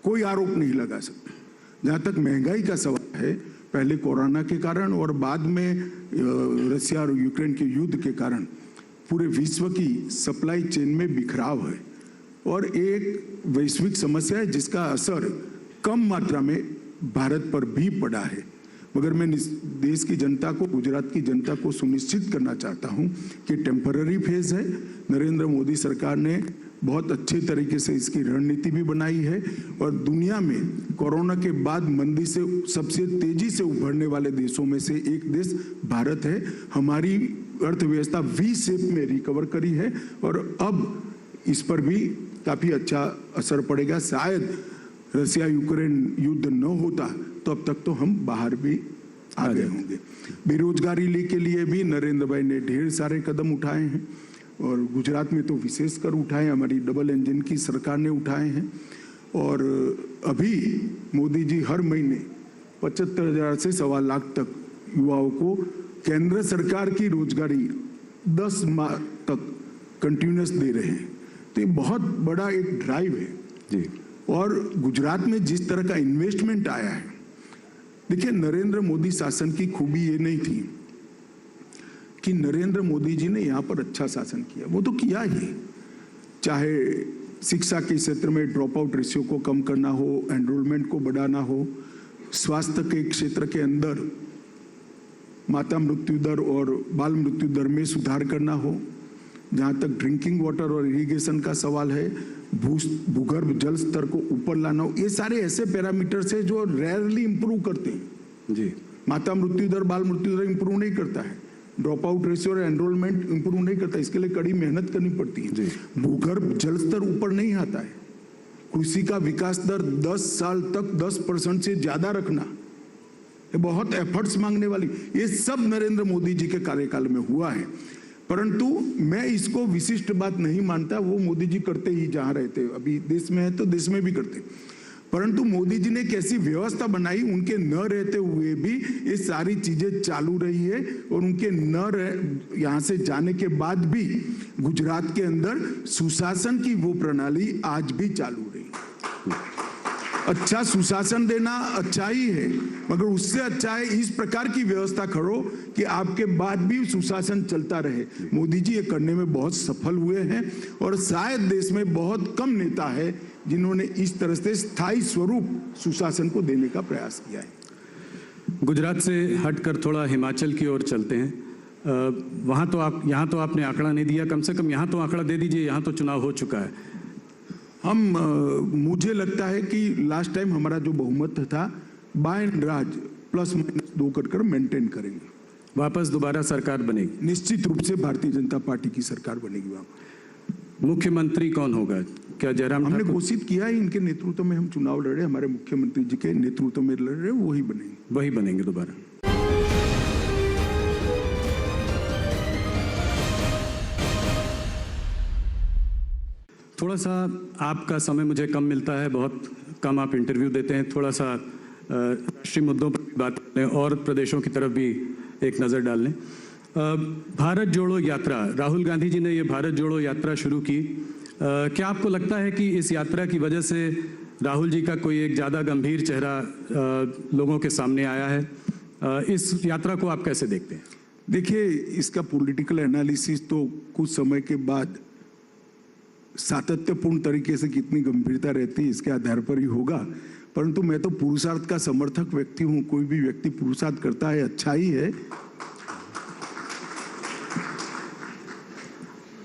कोई आरोप नहीं लगा सकता। जहां तक महंगाई का सवाल है, पहले कोरोना के कारण और बाद में रशिया और यूक्रेन के युद्ध के कारण पूरे विश्व की सप्लाई चेन में बिखराव है और एक वैश्विक समस्या है जिसका असर कम मात्रा में भारत पर भी पड़ा है। मगर मैं देश की जनता को, गुजरात की जनता को सुनिश्चित करना चाहता हूं कि टेम्पररी फेज है। नरेंद्र मोदी सरकार ने बहुत अच्छे तरीके से इसकी रणनीति भी बनाई है और दुनिया में कोरोना के बाद मंदी से सबसे तेजी से उभरने वाले देशों में से एक देश भारत है। हमारी अर्थव्यवस्था वी शेप में रिकवर करी है और अब इस पर भी काफी अच्छा असर पड़ेगा। शायद रशिया यूक्रेन युद्ध न होता तो अब तक तो हम बाहर भी आ गए होंगे। बेरोजगारी के लिए भी नरेंद्र भाई ने ढेर सारे कदम उठाए हैं और गुजरात में तो विशेषकर उठाए, हमारी डबल इंजन की सरकार ने उठाए हैं। और अभी मोदी जी हर महीने 75,000 से 1.25 लाख तक युवाओं को केंद्र सरकार की रोजगारी 10 माह तक कंटिन्यूस दे रहे हैं। तो ये बहुत बड़ा एक ड्राइव है जी। और गुजरात में जिस तरह का इन्वेस्टमेंट आया है, देखिए, नरेंद्र मोदी शासन की खूबी ये नहीं थी कि नरेंद्र मोदी जी ने यहाँ पर अच्छा शासन किया, वो तो किया ही। चाहे शिक्षा के क्षेत्र में ड्रॉप आउट रेशियो को कम करना हो, एनरोलमेंट को बढ़ाना हो, स्वास्थ्य के क्षेत्र के अंदर माता मृत्यु दर और बाल मृत्यु दर में सुधार करना हो, जहाँ तक ड्रिंकिंग वाटर और इरिगेशन का सवाल है, भूगर्भ जल स्तर को ऊपर लाना हो, ये सारे ऐसे पैरामीटर्स है जो रेयरली इंप्रूव करते हैं जी। माता मृत्यु दर, बाल मृत्यु दर इंप्रूव नहीं करता है, ड्रॉप आउट रेशियो और एनरोलमेंट इंप्रूव नहीं करता, इसके लिए कड़ी मेहनत करनी पड़ती है। भूगर्भ जल स्तर ऊपर नहीं आता है, कृषि का विकास दर 10 साल तक 10% से ज्यादा रखना, ये बहुत एफर्ट्स मांगने वाली, ये सब नरेंद्र मोदी जी के कार्यकाल में हुआ है। परंतु मैं इसको विशिष्ट बात नहीं मानता, वो मोदी जी करते ही जहां रहते, अभी देश में है तो देश में भी करते। परंतु मोदी जी ने कैसी व्यवस्था बनाई, उनके न रहते हुए भी ये सारी चीजें चालू रही है और उनके यहाँ से जाने के बाद भी गुजरात के अंदर सुशासन की वो प्रणाली आज भी चालू रही। अच्छा सुशासन देना अच्छा ही है, मगर उससे अच्छा है इस प्रकार की व्यवस्था करो कि आपके बाद भी सुशासन चलता रहे। मोदी जी ये करने में बहुत सफल हुए हैं और शायद देश में बहुत कम नेता है जिन्होंने इस तरह से स्थायी स्वरूप सुशासन को देने का प्रयास किया है। गुजरात से हटकर थोड़ा हिमाचल की ओर चलते हैं। वहाँ तो यहाँ तो आपने आंकड़ा नहीं दिया, कम से कम यहाँ तो आंकड़ा दे दीजिए, यहाँ तो चुनाव हो चुका है। मुझे लगता है कि लास्ट टाइम हमारा जो बहुमत था बाय एंड लार्ज +-2 कर मेंटेन करेंगे, वापस दोबारा सरकार बनेगी। निश्चित रूप से भारतीय जनता पार्टी की सरकार बनेगी। वहां मुख्यमंत्री कौन होगा? क्या जयराम? हमने घोषित किया है, इनके नेतृत्व में हम चुनाव लड़ रहे, हमारे मुख्यमंत्री जी के नेतृत्व में लड़ रहे, वही बनेंगे दोबारा। थोड़ा सा आपका समय मुझे कम मिलता है, बहुत कम आप इंटरव्यू देते हैं। थोड़ा सा राष्ट्रीय मुद्दों पर बात करें और प्रदेशों की तरफ भी एक नज़र डाल लें। भारत जोड़ो यात्रा, राहुल गांधी जी ने ये भारत जोड़ो यात्रा शुरू की। क्या आपको लगता है कि इस यात्रा की वजह से राहुल जी का कोई एक ज़्यादा गंभीर चेहरा लोगों के सामने आया है? इस यात्रा को आप कैसे देखते हैं? देखिए, इसका पॉलिटिकल एनालिसिस तो कुछ समय के बाद सातत्यपूर्ण तरीके से कितनी गंभीरता रहती है इसके आधार पर ही होगा। परंतु मैं तो पुरुषार्थ का समर्थक व्यक्ति हूं। कोई भी व्यक्ति पुरुषार्थ करता है, अच्छा ही है।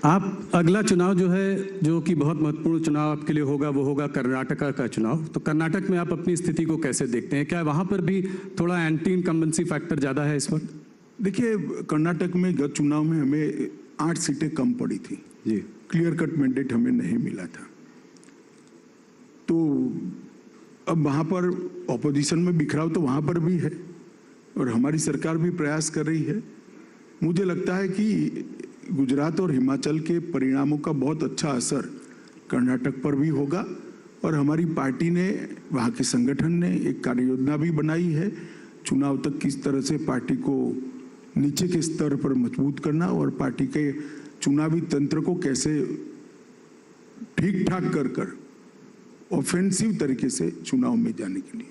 आप अगला चुनाव जो है, जो कि बहुत महत्वपूर्ण चुनाव आपके लिए होगा, वो होगा कर्नाटका का चुनाव। तो कर्नाटक में आप अपनी स्थिति को कैसे देखते हैं? क्या वहां पर भी थोड़ा एंटी इनकम्बेंसी फैक्टर ज़्यादा है इस वक्त? देखिए, कर्नाटक में गत चुनाव में हमें 8 सीटें कम पड़ी थी जी। क्लियर कट मैंडेट हमें नहीं मिला था। तो अब वहाँ पर ऑपोजिशन में बिखराव तो वहाँ पर भी है और हमारी सरकार भी प्रयास कर रही है। मुझे लगता है कि गुजरात और हिमाचल के परिणामों का बहुत अच्छा असर कर्नाटक पर भी होगा और हमारी पार्टी ने, वहाँ के संगठन ने एक कार्य योजना भी बनाई है चुनाव तक किस तरह से पार्टी को नीचे के स्तर पर मजबूत करना और पार्टी के चुनावी तंत्र को कैसे ठीक ठाक कर ऑफेंसिव तरीके से चुनाव में जाने के लिए।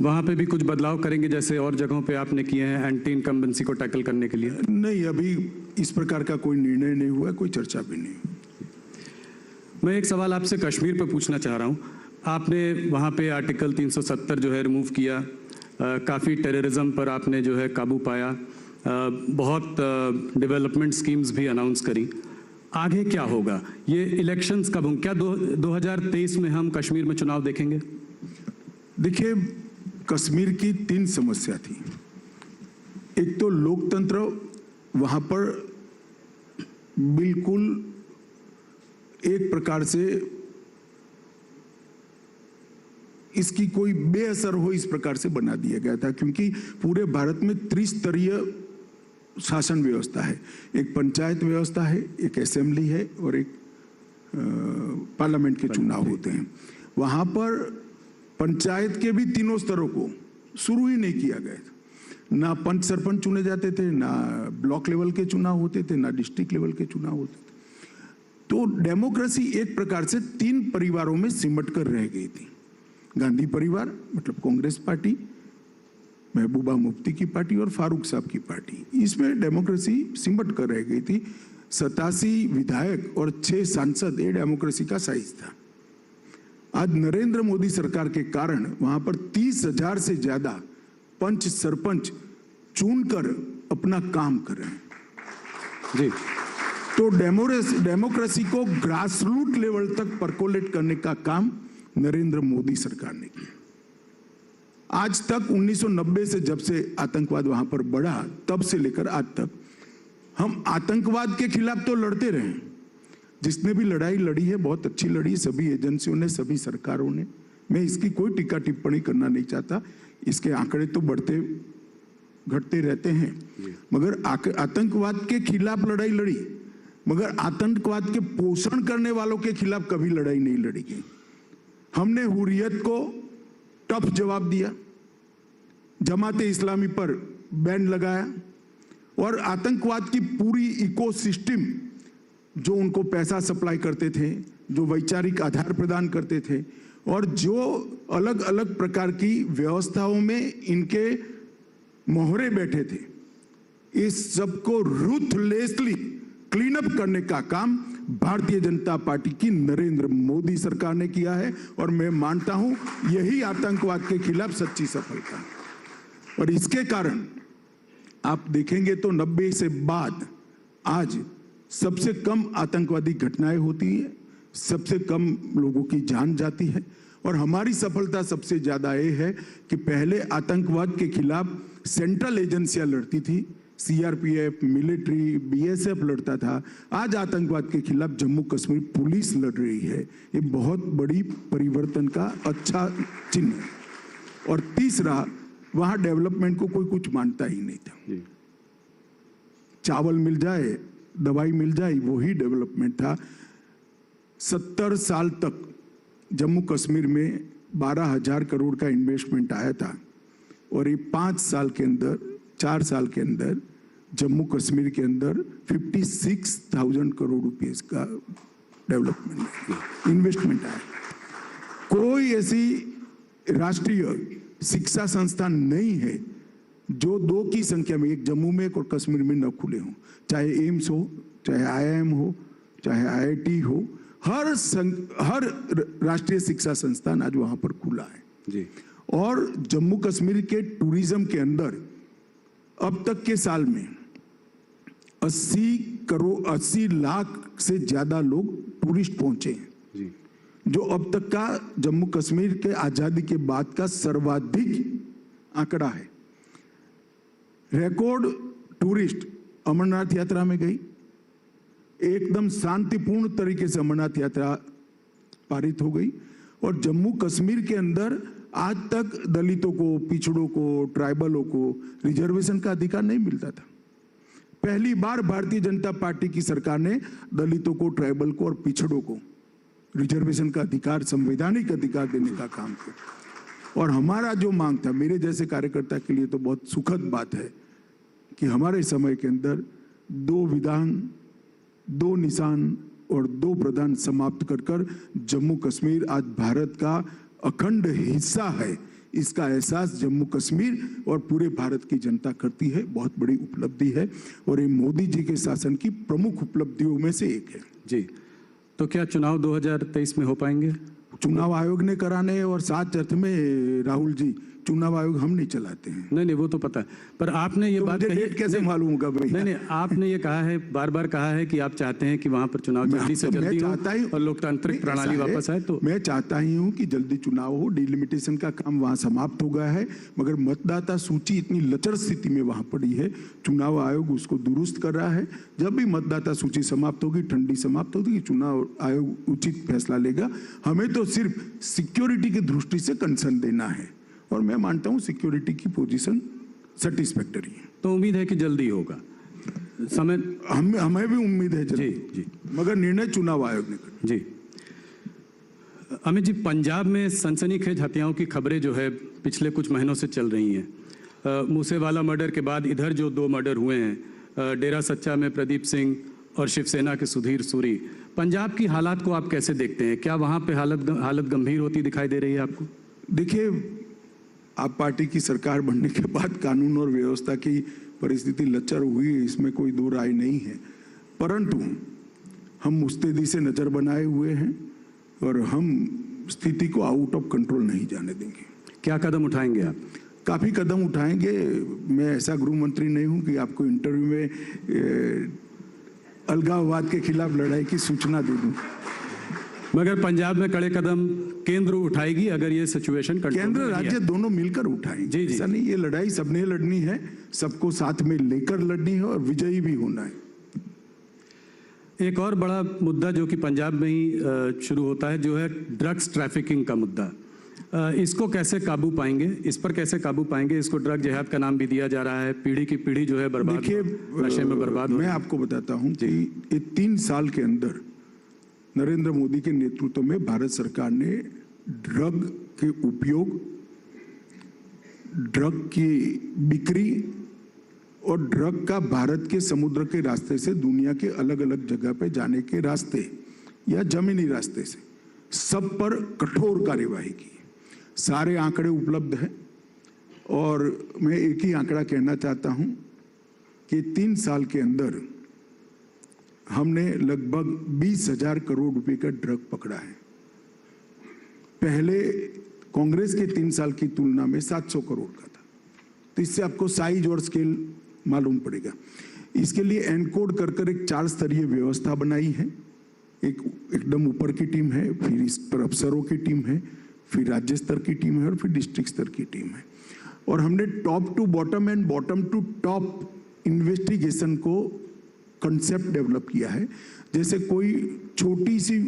वहाँ पे भी कुछ बदलाव करेंगे जैसे और जगहों पे आपने किए हैं एंटी इनकम्बेंसी को टैकल करने के लिए? नहीं, अभी इस प्रकार का कोई निर्णय नहीं हुआ, कोई चर्चा भी नहीं। मैं एक सवाल आपसे कश्मीर पे पूछना चाह रहा हूँ। आपने वहाँ पे आर्टिकल 370 जो है रिमूव किया, काफ़ी टेररिज्म पर आपने जो है काबू पाया, बहुत डेवलपमेंट स्कीम्स भी अनाउंस करी। आगे क्या होगा? ये इलेक्शंस कब होंगे? क्या 2023 में हम कश्मीर में चुनाव देखेंगे? देखिए, कश्मीर की 3 समस्या थी। एक तो लोकतंत्र वहाँ पर बिल्कुल एक प्रकार से इसकी कोई बेअसर हो इस प्रकार से बना दिया गया था, क्योंकि पूरे भारत में त्रिस्तरीय शासन व्यवस्था है। एक पंचायत व्यवस्था है, एक असेंबली है और एक पार्लियामेंट के चुनाव होते हैं। वहाँ पर पंचायत के भी 3 स्तरों को शुरू ही नहीं किया गया था। ना पंच सरपंच चुने जाते थे, ना ब्लॉक लेवल के चुनाव होते थे, ना डिस्ट्रिक्ट लेवल के चुनाव होते थे। तो डेमोक्रेसी एक प्रकार से 3 परिवारों में सिमट कर रह गई थी। गांधी परिवार मतलब कांग्रेस पार्टी, महबूबा मुफ्ती की पार्टी और फारूक साहब की पार्टी, इसमें डेमोक्रेसी सिमट कर रह गई थी। 87 विधायक और 6 सांसद, ये डेमोक्रेसी का साइज था। आज नरेंद्र मोदी सरकार के कारण वहां पर 30,000 से ज्यादा पंच सरपंच चुनकर अपना काम कर रहे हैं जी। तो डेमोक्रेसी को ग्रास रूट लेवल तक परकोलेट करने का काम नरेंद्र मोदी सरकार ने किया। आज तक 1990 से जब से आतंकवाद वहां पर बढ़ा, तब से लेकर आज तक हम आतंकवाद के खिलाफ तो लड़ते रहे। जिसने भी लड़ाई लड़ी है बहुत अच्छी लड़ी, सभी एजेंसियों ने, सभी सरकारों ने। मैं इसकी कोई टिक्का टिप्पणी करना नहीं चाहता, इसके आंकड़े तो बढ़ते घटते रहते हैं। मगर आतंकवाद के खिलाफ लड़ाई लड़ी, मगर आतंकवाद के पोषण करने वालों के खिलाफ कभी लड़ाई नहीं लड़ी गई। हमने हुर्रियत को टफ जवाब दिया, जमाते इस्लामी पर बैन लगाया और आतंकवाद की पूरी इकोसिस्टम जो उनको पैसा सप्लाई करते थे, जो वैचारिक आधार प्रदान करते थे और जो अलग अलग प्रकार की व्यवस्थाओं में इनके मोहरे बैठे थे, इस सबको रूथलेसली क्लीन अप करने का काम भारतीय जनता पार्टी की नरेंद्र मोदी सरकार ने किया है और मैं मानता हूं यही आतंकवाद के खिलाफ सच्ची सफलता है। और इसके कारण आप देखेंगे तो 90 से बाद आज सबसे कम आतंकवादी घटनाएं होती है, सबसे कम लोगों की जान जाती है और हमारी सफलता सबसे ज्यादा ये है कि पहले आतंकवाद के खिलाफ सेंट्रल एजेंसियां लड़ती थी, सीआरपीएफ, मिलिट्री, बीएसएफ लड़ता था। आज आतंकवाद के खिलाफ जम्मू कश्मीर पुलिस लड़ रही है। ये बहुत बड़ी परिवर्तन का अच्छा चिन्ह है। और तीसरा, वहां डेवलपमेंट को कोई कुछ मानता ही नहीं था। चावल मिल जाए, दवाई मिल जाए, वही डेवलपमेंट था। 70 साल तक जम्मू कश्मीर में 12,000 करोड़ का इन्वेस्टमेंट आया था और ये 5 साल के अंदर, 4 साल के अंदर जम्मू कश्मीर के अंदर 56,000 करोड़ रुपीस का डेवलपमेंट इन्वेस्टमेंट है। कोई ऐसी राष्ट्रीय शिक्षा संस्थान नहीं है जो 2 की संख्या में, एक जम्मू में एक और कश्मीर में न खुले हों, चाहे एम्स हो, चाहे IIM हो, चाहे IIT हो, हर राष्ट्रीय शिक्षा संस्थान आज वहां पर खुला है जी। और जम्मू कश्मीर के टूरिज्म के अंदर अब तक के साल में 80 लाख से ज्यादा लोग टूरिस्ट पहुंचे हैं जी। जो अब तक का जम्मू कश्मीर के आजादी के बाद का सर्वाधिक आंकड़ा है। रिकॉर्ड टूरिस्ट अमरनाथ यात्रा में गई, एकदम शांतिपूर्ण तरीके से अमरनाथ यात्रा पारित हो गई और जम्मू कश्मीर के अंदर आज तक दलितों को, पिछड़ों को, ट्राइबलों को रिजर्वेशन का अधिकार नहीं मिलता था। पहली बार भारतीय जनता पार्टी की सरकार ने दलितों को, ट्राइबल को और पिछड़ों को रिजर्वेशन का अधिकार, संवैधानिक अधिकार देने का काम किया। और हमारा जो मांग था, मेरे जैसे कार्यकर्ता के लिए तो बहुत सुखद बात है कि हमारे समय के अंदर 2 विधान, 2 निशान और 2 प्रधान समाप्त कर जम्मू कश्मीर आज भारत का अखंड हिस्सा है। इसका एहसास जम्मू कश्मीर और पूरे भारत की जनता करती है। बहुत बड़ी उपलब्धि है और ये मोदी जी के शासन की प्रमुख उपलब्धियों में से एक है जी। तो क्या चुनाव 2023 में हो पाएंगे? चुनाव आयोग ने कराने और साथ अर्थ में राहुल जी, चुनाव आयोग हम नहीं चलाते हैं। नहीं, वो तो पता है, पर आपने ये तो बात मुझे कही, डेट कैसे मालूम होगा भाई? नहीं, आपने ये कहा है, बार बार कहा है कि आप चाहते हैं कि वहां पर चुनाव जल्दी से जल्दी हो और लोकतांत्रिक प्रणाली वापस आए। तो मैं चाहता ही हूं कि जल्दी चुनाव हो। डिलिमिटेशन का काम वहां समाप्त हो गया है, मगर मतदाता सूची इतनी लचर स्थिति में वहां पड़ी है, चुनाव आयोग उसको दुरुस्त कर रहा है। जब भी मतदाता सूची समाप्त होगी, ठंडी समाप्त होगी, चुनाव आयोग उचित फैसला लेगा। हमें तो सिर्फ सिक्योरिटी की दृष्टि से कंसर्न देना है और मैं मानता हूं सिक्योरिटी की पोजीशन सेटिस्फैक्टरी है। तो उम्मीद है कि जल्दी होगा समय। हमें भी उम्मीद है जल्दी जी, मगर निर्णय चुनाव आयोग ने कर। जी। अमित जी, पंजाब में सनसनीखेज हत्याओं की खबरें जो है पिछले कुछ महीनों से चल रही हैं। मूसेवाला मर्डर के बाद इधर जो 2 मर्डर हुए हैं, डेरा सच्चा में प्रदीप सिंह और शिवसेना के सुधीर सूरी, पंजाब की हालात को आप कैसे देखते हैं? क्या वहां पे हालत गंभीर होती दिखाई दे रही है आपको? देखिए, आप पार्टी की सरकार बनने के बाद कानून और व्यवस्था की परिस्थिति लचर हुई, इसमें कोई दो राय नहीं है। परंतु हम मुस्तैदी से नजर बनाए हुए हैं और हम स्थिति को आउट ऑफ कंट्रोल नहीं जाने देंगे। क्या कदम उठाएंगे आप? काफी कदम उठाएंगे। मैं ऐसा गृह मंत्री नहीं हूं कि आपको इंटरव्यू में अलगाववाद के खिलाफ लड़ाई की सूचना दे दूं। मगर पंजाब में कड़े कदम केंद्र उठाएगी अगर ये सिचुएशन केंद्र राज्य दोनों मिलकर उठाएंगे। जी, ऐसा नहीं, ये लड़ाई सबने लड़नी है, सबको साथ में लेकर लड़नी है और विजयी भी होना है। एक और बड़ा मुद्दा जो कि पंजाब में ही शुरू होता है, जो है ड्रग्स ट्रैफिकिंग का मुद्दा। इसको कैसे काबू पाएंगे? इस पर कैसे काबू पाएंगे? इसको ड्रग जिहाद का नाम भी दिया जा रहा है। पीढ़ी की पीढ़ी जो है बर्बाद, देखिए, नशे में बर्बाद। मैं आपको बताता हूं कि ये 3 साल के अंदर नरेंद्र मोदी के नेतृत्व में भारत सरकार ने ड्रग के उपयोग, ड्रग की बिक्री और ड्रग का भारत के समुद्र के रास्ते से दुनिया के अलग अलग जगह पे जाने के रास्ते या जमीनी रास्ते से सब पर कठोर कार्यवाही की। सारे आंकड़े उपलब्ध हैं और मैं एक ही आंकड़ा कहना चाहता हूं कि 3 साल के अंदर हमने लगभग 20,000 करोड़ रुपए का ड्रग पकड़ा है। पहले कांग्रेस के 3 साल की तुलना में 700 करोड़ का था। तो इससे आपको साइज और स्केल मालूम पड़ेगा। इसके लिए एनकोड कर एक 4 स्तरीय व्यवस्था बनाई है। एक एकदम ऊपर की टीम है, फिर इस पर अफसरों की टीम है, फिर राज्य स्तर की टीम है और फिर डिस्ट्रिक्ट स्तर की टीम है। और हमने top to bottom and bottom to top investigation को कंसेप्ट डेवलप किया है। जैसे कोई छोटी सी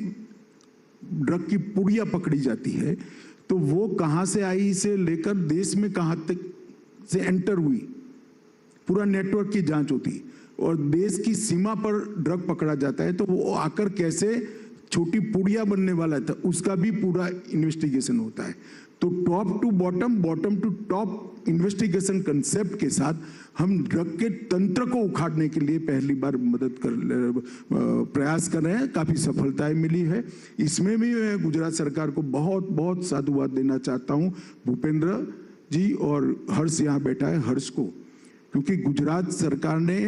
ड्रग की पुड़िया पकड़ी जाती है तो वो कहां से आई से लेकर देश में कहां तक से एंटर हुई, पूरा नेटवर्क की जांच होती। और देश की सीमा पर ड्रग पकड़ा जाता है तो वो आकर कैसे छोटी पुड़िया बनने वाला था, उसका भी पूरा इन्वेस्टिगेशन होता है। तो top to bottom, bottom to top investigation concept के साथ हम ड्रग के तंत्र को उखाड़ने के लिए पहली बार प्रयास कर रहे हैं। काफी सफलताएं मिली है। इसमें भी मैं गुजरात सरकार को बहुत बहुत साधुवाद देना चाहता हूं, भूपेंद्र जी और हर्ष यहाँ बैठा है, हर्ष को, क्योंकि गुजरात सरकार ने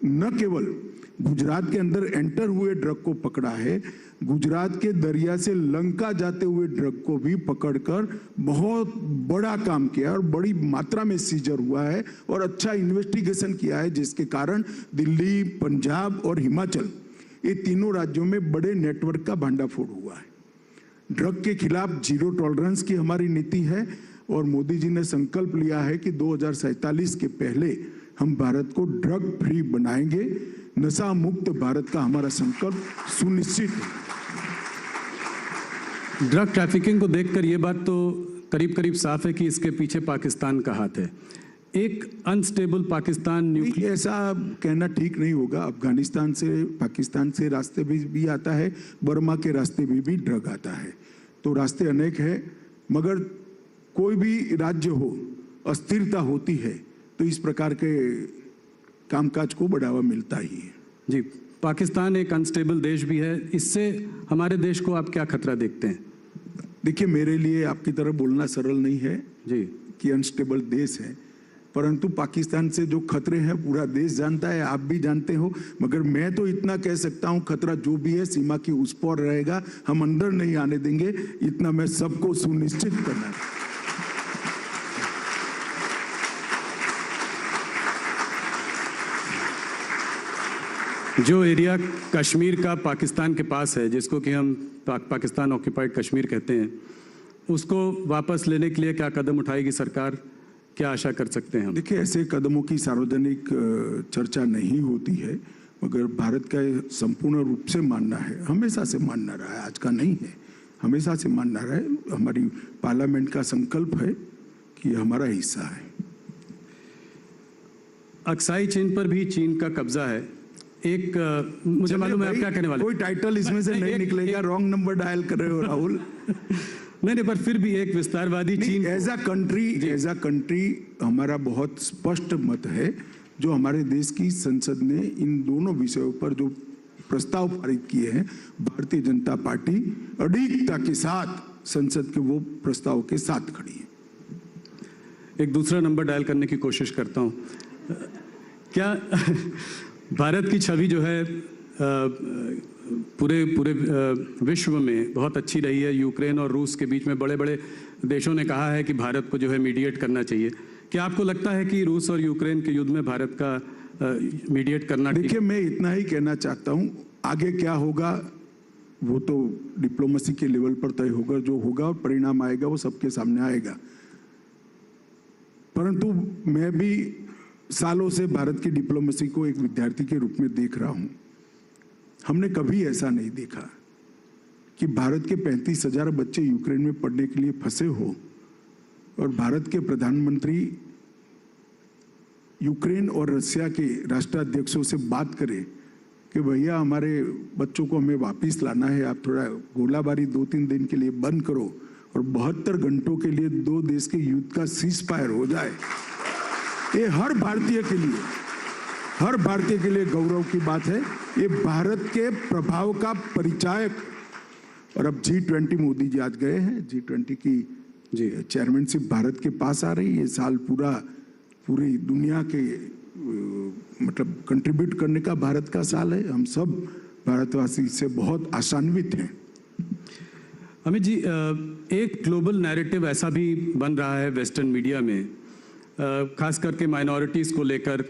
न केवल गुजरात के अंदर एंटर हुए ड्रग को पकड़ा है, गुजरात के दरिया से लंका जाते हुए ड्रग को भी पकड़कर बहुत बड़ा काम किया और बड़ी मात्रा में सीजर हुआ है और अच्छा इन्वेस्टिगेशन किया है, जिसके कारण दिल्ली, पंजाब और हिमाचल, ये तीनों राज्यों में बड़े नेटवर्क का भांडाफोड़ हुआ है। ड्रग के खिलाफ जीरो टॉलरेंस की हमारी नीति है और मोदी जी ने संकल्प लिया है कि 2047 के पहले हम भारत को ड्रग फ्री बनाएंगे। नशा मुक्त भारत का हमारा संकल्प सुनिश्चित है। ड्रग ट्रैफिकिंग को देखकर ये बात तो करीब करीब साफ है कि इसके पीछे पाकिस्तान का हाथ है। एक अनस्टेबल पाकिस्तान न्यूक्लियर, ऐसा कहना ठीक नहीं होगा। अफगानिस्तान से, पाकिस्तान से रास्ते भी आता है, बर्मा के रास्ते भी ड्रग आता है। तो रास्ते अनेक है, मगर कोई भी राज्य हो, अस्थिरता होती है तो इस प्रकार के कामकाज को बढ़ावा मिलता ही है। जी, पाकिस्तान एक अनस्टेबल देश भी है, इससे हमारे देश को आप क्या खतरा देखते हैं? देखिए, मेरे लिए आपकी तरह बोलना सरल नहीं है जी कि अनस्टेबल देश है, परंतु पाकिस्तान से जो खतरे हैं पूरा देश जानता है, आप भी जानते हो। मगर मैं तो इतना कह सकता हूं, खतरा जो भी है सीमा की उस पार रहेगा, हम अंदर नहीं आने देंगे, इतना मैं सबको सुनिश्चित करना। जो एरिया कश्मीर का पाकिस्तान के पास है, जिसको कि हम पाकिस्तान ऑक्यूपाइड कश्मीर कहते हैं, उसको वापस लेने के लिए क्या कदम उठाएगी सरकार? क्या आशा कर सकते हैं हम? देखिए, ऐसे कदमों की सार्वजनिक चर्चा नहीं होती है, मगर भारत का संपूर्ण रूप से मानना है, हमेशा से मानना रहा है, आज का नहीं है, हमेशा से मानना रहा है। हमारी पार्लियामेंट का संकल्प है कि हमारा हिस्सा है। अक्साई चीन पर भी चीन का कब्जा है। एक मुझे मालूम है आप क्या कहने वाले, कोई टाइटल इसमें से नहीं निकलेगा। रॉन्ग नंबर डायल कर रहे हो राहुल। नहीं, पर फिर भी एक विस्तारवादी चीन, एज अ कंट्री हमारा बहुत स्पष्ट मत है, जो हमारे देश की संसद ने इन दोनों विषयों पर जो प्रस्ताव पारित किए हैं, भारतीय जनता पार्टी अडिगता के साथ संसद के वो प्रस्ताव के साथ खड़ी है। एक दूसरा नंबर डायल करने की कोशिश करता हूं। क्या भारत की छवि जो है पूरे विश्व में बहुत अच्छी रही है। यूक्रेन और रूस के बीच में बड़े बड़े देशों ने कहा है कि भारत को जो है मीडिएट करना चाहिए। क्या आपको लगता है कि रूस और यूक्रेन के युद्ध में भारत का मीडिएट करना? देखिए, मैं इतना ही कहना चाहता हूं, आगे क्या होगा वो तो डिप्लोमेसी के लेवल पर तय होगा। जो होगा और परिणाम आएगा वो सबके सामने आएगा। परंतु मैं भी सालों से भारत की डिप्लोमेसी को एक विद्यार्थी के रूप में देख रहा हूं। हमने कभी ऐसा नहीं देखा कि भारत के 35,000 बच्चे यूक्रेन में पढ़ने के लिए फंसे हो और भारत के प्रधानमंत्री यूक्रेन और रशिया के राष्ट्राध्यक्षों से बात करें कि भैया हमारे बच्चों को हमें वापस लाना है, आप थोड़ा गोलाबारी 2-3 दिन के लिए बंद करो और 72 घंटों के लिए दो देश के युद्ध का सीज फायर हो जाए। ये हर भारतीय के लिए गौरव की बात है। ये भारत के प्रभाव का परिचायक। और अब G20 मोदी जी आज गए हैं, G20 की चेयरमैनशिप भारत के पास आ रही है। साल पूरी दुनिया के मतलब कंट्रीब्यूट करने का भारत का साल है। हम सब भारतवासी इससे बहुत आशान्वित हैं। अमित जी, एक ग्लोबल नैरेटिव ऐसा भी बन रहा है वेस्टर्न मीडिया में, खास करके माइनॉरिटीज़ को लेकर,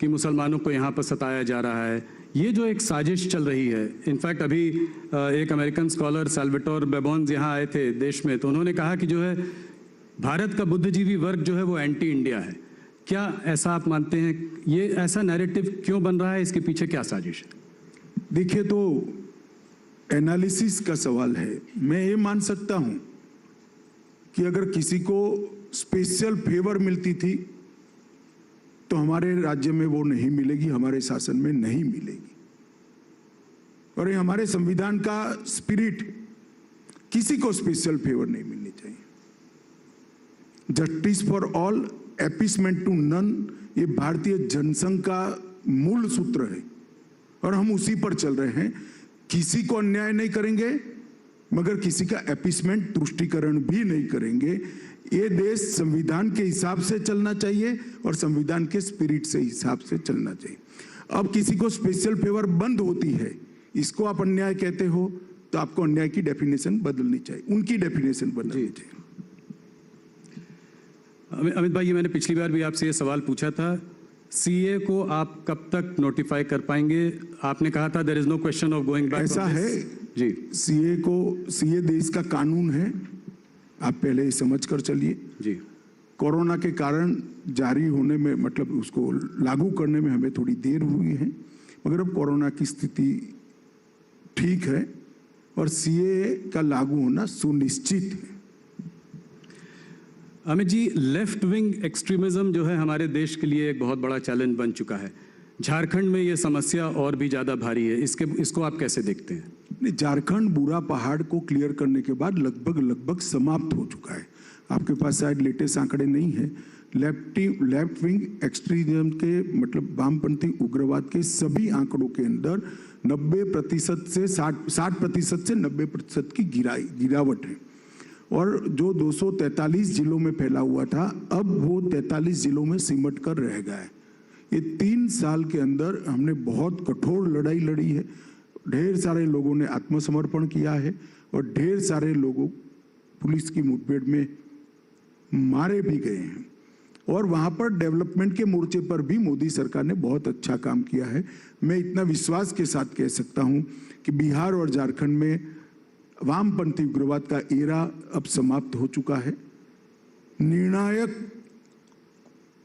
कि मुसलमानों को यहाँ पर सताया जा रहा है। ये जो एक साजिश चल रही है, इनफैक्ट अभी एक अमेरिकन स्कॉलर साल्वाटोर बेबोन्स यहाँ आए थे देश में, तो उन्होंने कहा कि जो है भारत का बुद्धिजीवी वर्ग जो है वो एंटी इंडिया है। क्या ऐसा आप मानते हैं? ये ऐसा नैरेटिव क्यों बन रहा है? इसके पीछे क्या साजिश है? देखिए, तो एनालिसिस का सवाल है। मैं ये मान सकता हूं कि अगर किसी को स्पेशल फेवर मिलती थी तो हमारे राज्य में वो नहीं मिलेगी, हमारे शासन में नहीं मिलेगी। और ये हमारे संविधान का स्पिरिट, किसी को स्पेशल फेवर नहीं मिलनी चाहिए। Justice for all, appeasement to none, ये भारतीय जनसंघ का मूल सूत्र है और हम उसी पर चल रहे हैं। किसी को अन्याय नहीं करेंगे, मगर किसी का एपीसमेंट, तुष्टीकरण भी नहीं करेंगे। ये देश संविधान के हिसाब से चलना चाहिए और संविधान के स्पिरिट से हिसाब से चलना चाहिए। अब किसी को स्पेशल फेवर बंद होती है, इसको आप अन्याय कहते हो, तो आपको अन्याय की डेफिनेशन बदलनी चाहिए, उनकी डेफिनेशन बदलनी चाहिए। अमित भाई, ये मैंने पिछली बार भी आपसे ये सवाल पूछा था, सीए को आप कब तक नोटिफाई कर पाएंगे? आपने कहा था there is no question of going back. ऐसा है जी, सीए देश का कानून है, आप पहले ही समझ कर चलिए। जी, कोरोना के कारण जारी होने में, मतलब उसको लागू करने में हमें थोड़ी देर हुई है, मगर अब कोरोना की स्थिति ठीक है और सीए का लागू होना सुनिश्चित है। Amit ji, left wing extremism जो है हमारे देश के लिए एक बहुत बड़ा चैलेंज बन चुका है। झारखंड में ये समस्या और भी ज़्यादा भारी है, इसको आप कैसे देखते हैं? नहीं, झारखंड बूढ़ा पहाड़ को क्लियर करने के बाद लगभग समाप्त हो चुका है। आपके पास शायद लेटेस्ट आंकड़े नहीं है। लेफ्ट विंग एक्सट्रीमिज्म के, मतलब वामपंथी उग्रवाद के सभी आंकड़ों के अंदर 90% से 60% से 90% की गिरावट है। और जो 243 जिलों में फैला हुआ था, अब वो 43 जिलों में सिमट कर रह गया है। ये 3 साल के अंदर हमने बहुत कठोर लड़ाई लड़ी है। ढेर सारे लोगों ने आत्मसमर्पण किया है और ढेर सारे लोगों पुलिस की मुठभेड़ में मारे भी गए हैं। और वहां पर डेवलपमेंट के मोर्चे पर भी मोदी सरकार ने बहुत अच्छा काम किया है। मैं इतना विश्वास के साथ कह सकता हूं कि बिहार और झारखंड में वामपंथी उग्रवाद का एरा अब समाप्त हो चुका है। निर्णायक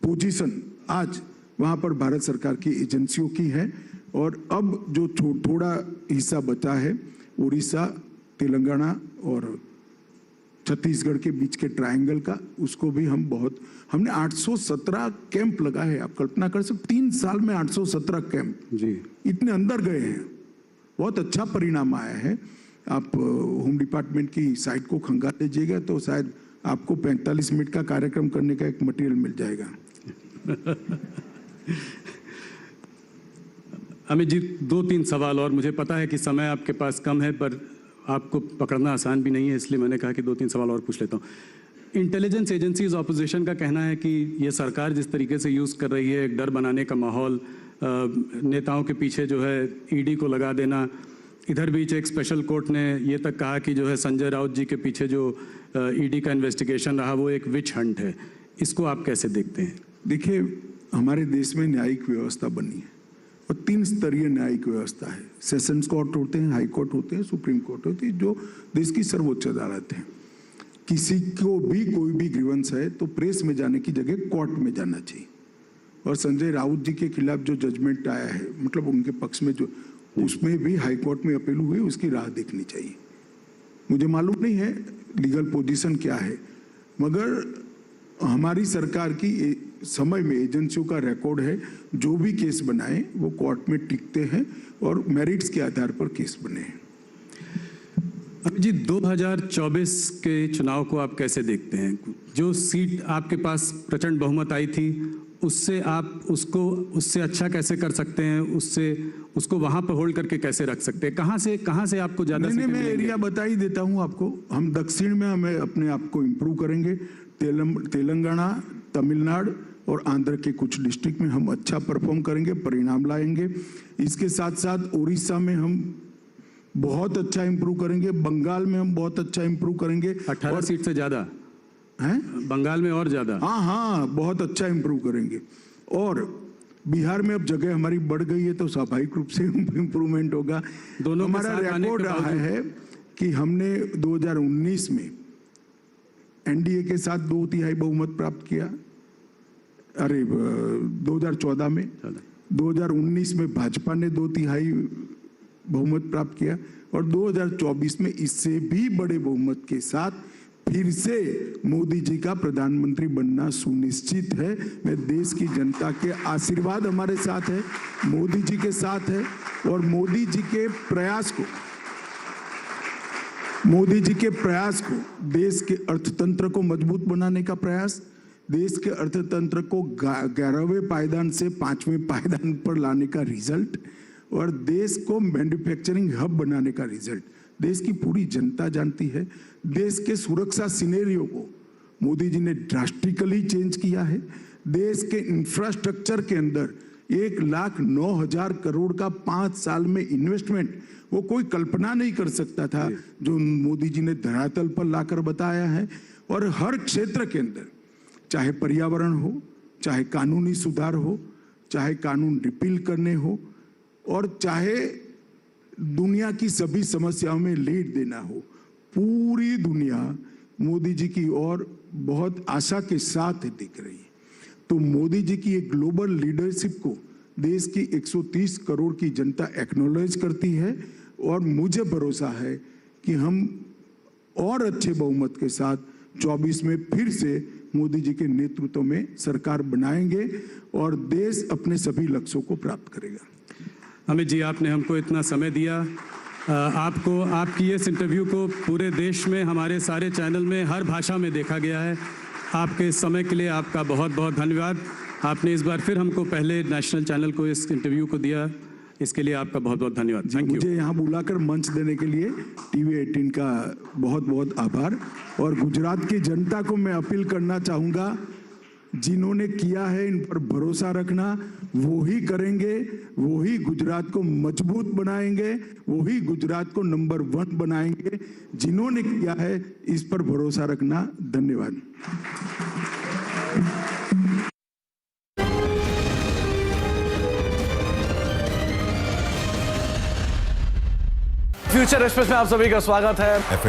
पोजीशन आज वहां पर भारत सरकार की एजेंसियों की है और अब जो थोड़ा हिस्सा बचा है, उड़ीसा, तेलंगाना और छत्तीसगढ़ के बीच के ट्रायंगल का, उसको भी हमने 817 कैंप लगाए हैं। आप कल्पना कर सकते, 3 साल में 817 कैंप जी, इतने अंदर गए हैं। बहुत अच्छा परिणाम आया है। आप होम डिपार्टमेंट की साइट को खंगाल लीजिएगा तो शायद आपको 45 मिनट का कार्यक्रम करने का एक मटेरियल मिल जाएगा। अमित जी, 2-3 सवाल और। मुझे पता है कि समय आपके पास कम है, पर आपको पकड़ना आसान भी नहीं है, इसलिए मैंने कहा कि 2-3 सवाल और पूछ लेता हूँ। इंटेलिजेंस एजेंसीज, ऑपोजिशन का कहना है कि ये सरकार जिस तरीके से यूज़ कर रही है, एक डर बनाने का माहौल, नेताओं के पीछे जो है ईडी को लगा देना। इधर बीच एक स्पेशल कोर्ट ने ये तक कहा कि जो है संजय राउत जी के पीछे जो ईडी का इन्वेस्टिगेशन रहा वो एक विच हंट है। इसको आप कैसे देखते हैं? देखिए, हमारे देश में न्यायिक व्यवस्था बनी है और 3 स्तरीय न्यायिक व्यवस्था है। सेशंस कोर्ट होते हैं, हाई कोर्ट होते हैं, सुप्रीम कोर्ट होती है, जो देश की सर्वोच्च अदालत है। किसी को भी कोई भी ग्रीवेंस है तो प्रेस में जाने की जगह कोर्ट में जाना चाहिए। और संजय राउत जी के खिलाफ जो जजमेंट आया है, मतलब उनके पक्ष में जो, उसमें भी हाई कोर्ट में अपील हुई, उसकी राह देखनी चाहिए। मुझे मालूम नहीं है लीगल पोजीशन क्या है, मगर हमारी सरकार की समय में एजेंसियों का रिकॉर्ड है, जो भी केस बनाए वो कोर्ट में टिकते हैं और मेरिट्स के आधार पर केस बने हैं। अब जी, 2024 के चुनाव को आप कैसे देखते हैं? जो सीट आपके पास प्रचंड बहुमत आई थी, उससे आप उससे अच्छा कैसे कर सकते हैं? उसको वहां पर होल्ड करके कैसे रख सकते हैं? कहां से आपको ज्यादा? मैं एरिया बता ही देता हूं आपको। हम दक्षिण में हमें अपने आप को इम्प्रूव करेंगे। तेलंगाना, तमिलनाडु और आंध्र के कुछ डिस्ट्रिक्ट में हम अच्छा परफॉर्म करेंगे, परिणाम लाएंगे। इसके साथ साथ उड़ीसा में हम बहुत अच्छा इंप्रूव करेंगे, बंगाल में हम बहुत अच्छा इंप्रूव करेंगे। 18 सीट से ज्यादा है बंगाल में, और ज्यादा। हाँ, बहुत अच्छा इंप्रूव करेंगे। और बिहार में अब जगह हमारी बढ़ गई है तो स्वाभाविक रूप से इंप्रूवमेंट होगा। दोनों हमारा रिकॉर्ड रहा है कि हमने 2019 में एनडीए के साथ 2/3 बहुमत प्राप्त किया। 2014 में, 2019 में भाजपा ने 2/3 बहुमत प्राप्त किया और 2024 में इससे भी बड़े बहुमत के साथ फिर से मोदी जी का प्रधानमंत्री बनना सुनिश्चित है। मैं देश की जनता के आशीर्वाद हमारे साथ है, मोदी जी के साथ है, और मोदी जी के प्रयास को देश के अर्थतंत्र को मजबूत बनाने का प्रयास, देश के अर्थतंत्र को 11वें पायदान से 5वें पायदान पर लाने का रिजल्ट, और देश को मैन्युफैक्चरिंग हब बनाने का रिजल्ट देश की पूरी जनता जानती है। देश के सुरक्षा सिनेरियो को मोदी जी ने ड्रास्टिकली चेंज किया है। देश के इंफ्रास्ट्रक्चर के अंदर 1,09,000 करोड़ का 5 साल में इन्वेस्टमेंट, वो कोई कल्पना नहीं कर सकता था, जो मोदी जी ने धरातल पर लाकर बताया है। और हर क्षेत्र के अंदर, चाहे पर्यावरण हो, चाहे कानूनी सुधार हो, चाहे कानून रिपील करने हो, और चाहे दुनिया की सभी समस्याओं में लीड देना हो, पूरी दुनिया मोदी जी की ओर बहुत आशा के साथ दिख रही है। तो मोदी जी की एक ग्लोबल लीडरशिप को देश की 130 करोड़ की जनता एक्नॉलेज करती है, और मुझे भरोसा है कि हम और अच्छे बहुमत के साथ 24 में फिर से मोदी जी के नेतृत्व में सरकार बनाएंगे और देश अपने सभी लक्ष्यों को प्राप्त करेगा। अमित जी, आपने हमको इतना समय दिया। आपको, आपकी इस इंटरव्यू को पूरे देश में, हमारे सारे चैनल में, हर भाषा में देखा गया है। आपके इस समय के लिए आपका बहुत बहुत धन्यवाद। आपने इस बार फिर हमको पहले नेशनल चैनल को इस इंटरव्यू को दिया, इसके लिए आपका बहुत बहुत धन्यवाद। Thank you. मुझे यहाँ बुलाकर मंच देने के लिए टीवी 18 का बहुत बहुत आभार। और गुजरात की जनता को मैं अपील करना चाहूँगा, जिन्होंने किया है इन पर भरोसा रखना, वो ही करेंगे, वो ही गुजरात को मजबूत बनाएंगे, वो ही गुजरात को नंबर 1 बनाएंगे। जिन्होंने किया है इस पर भरोसा रखना। धन्यवाद। फ्यूचर एक्सप्रेस में आप सभी का स्वागत है।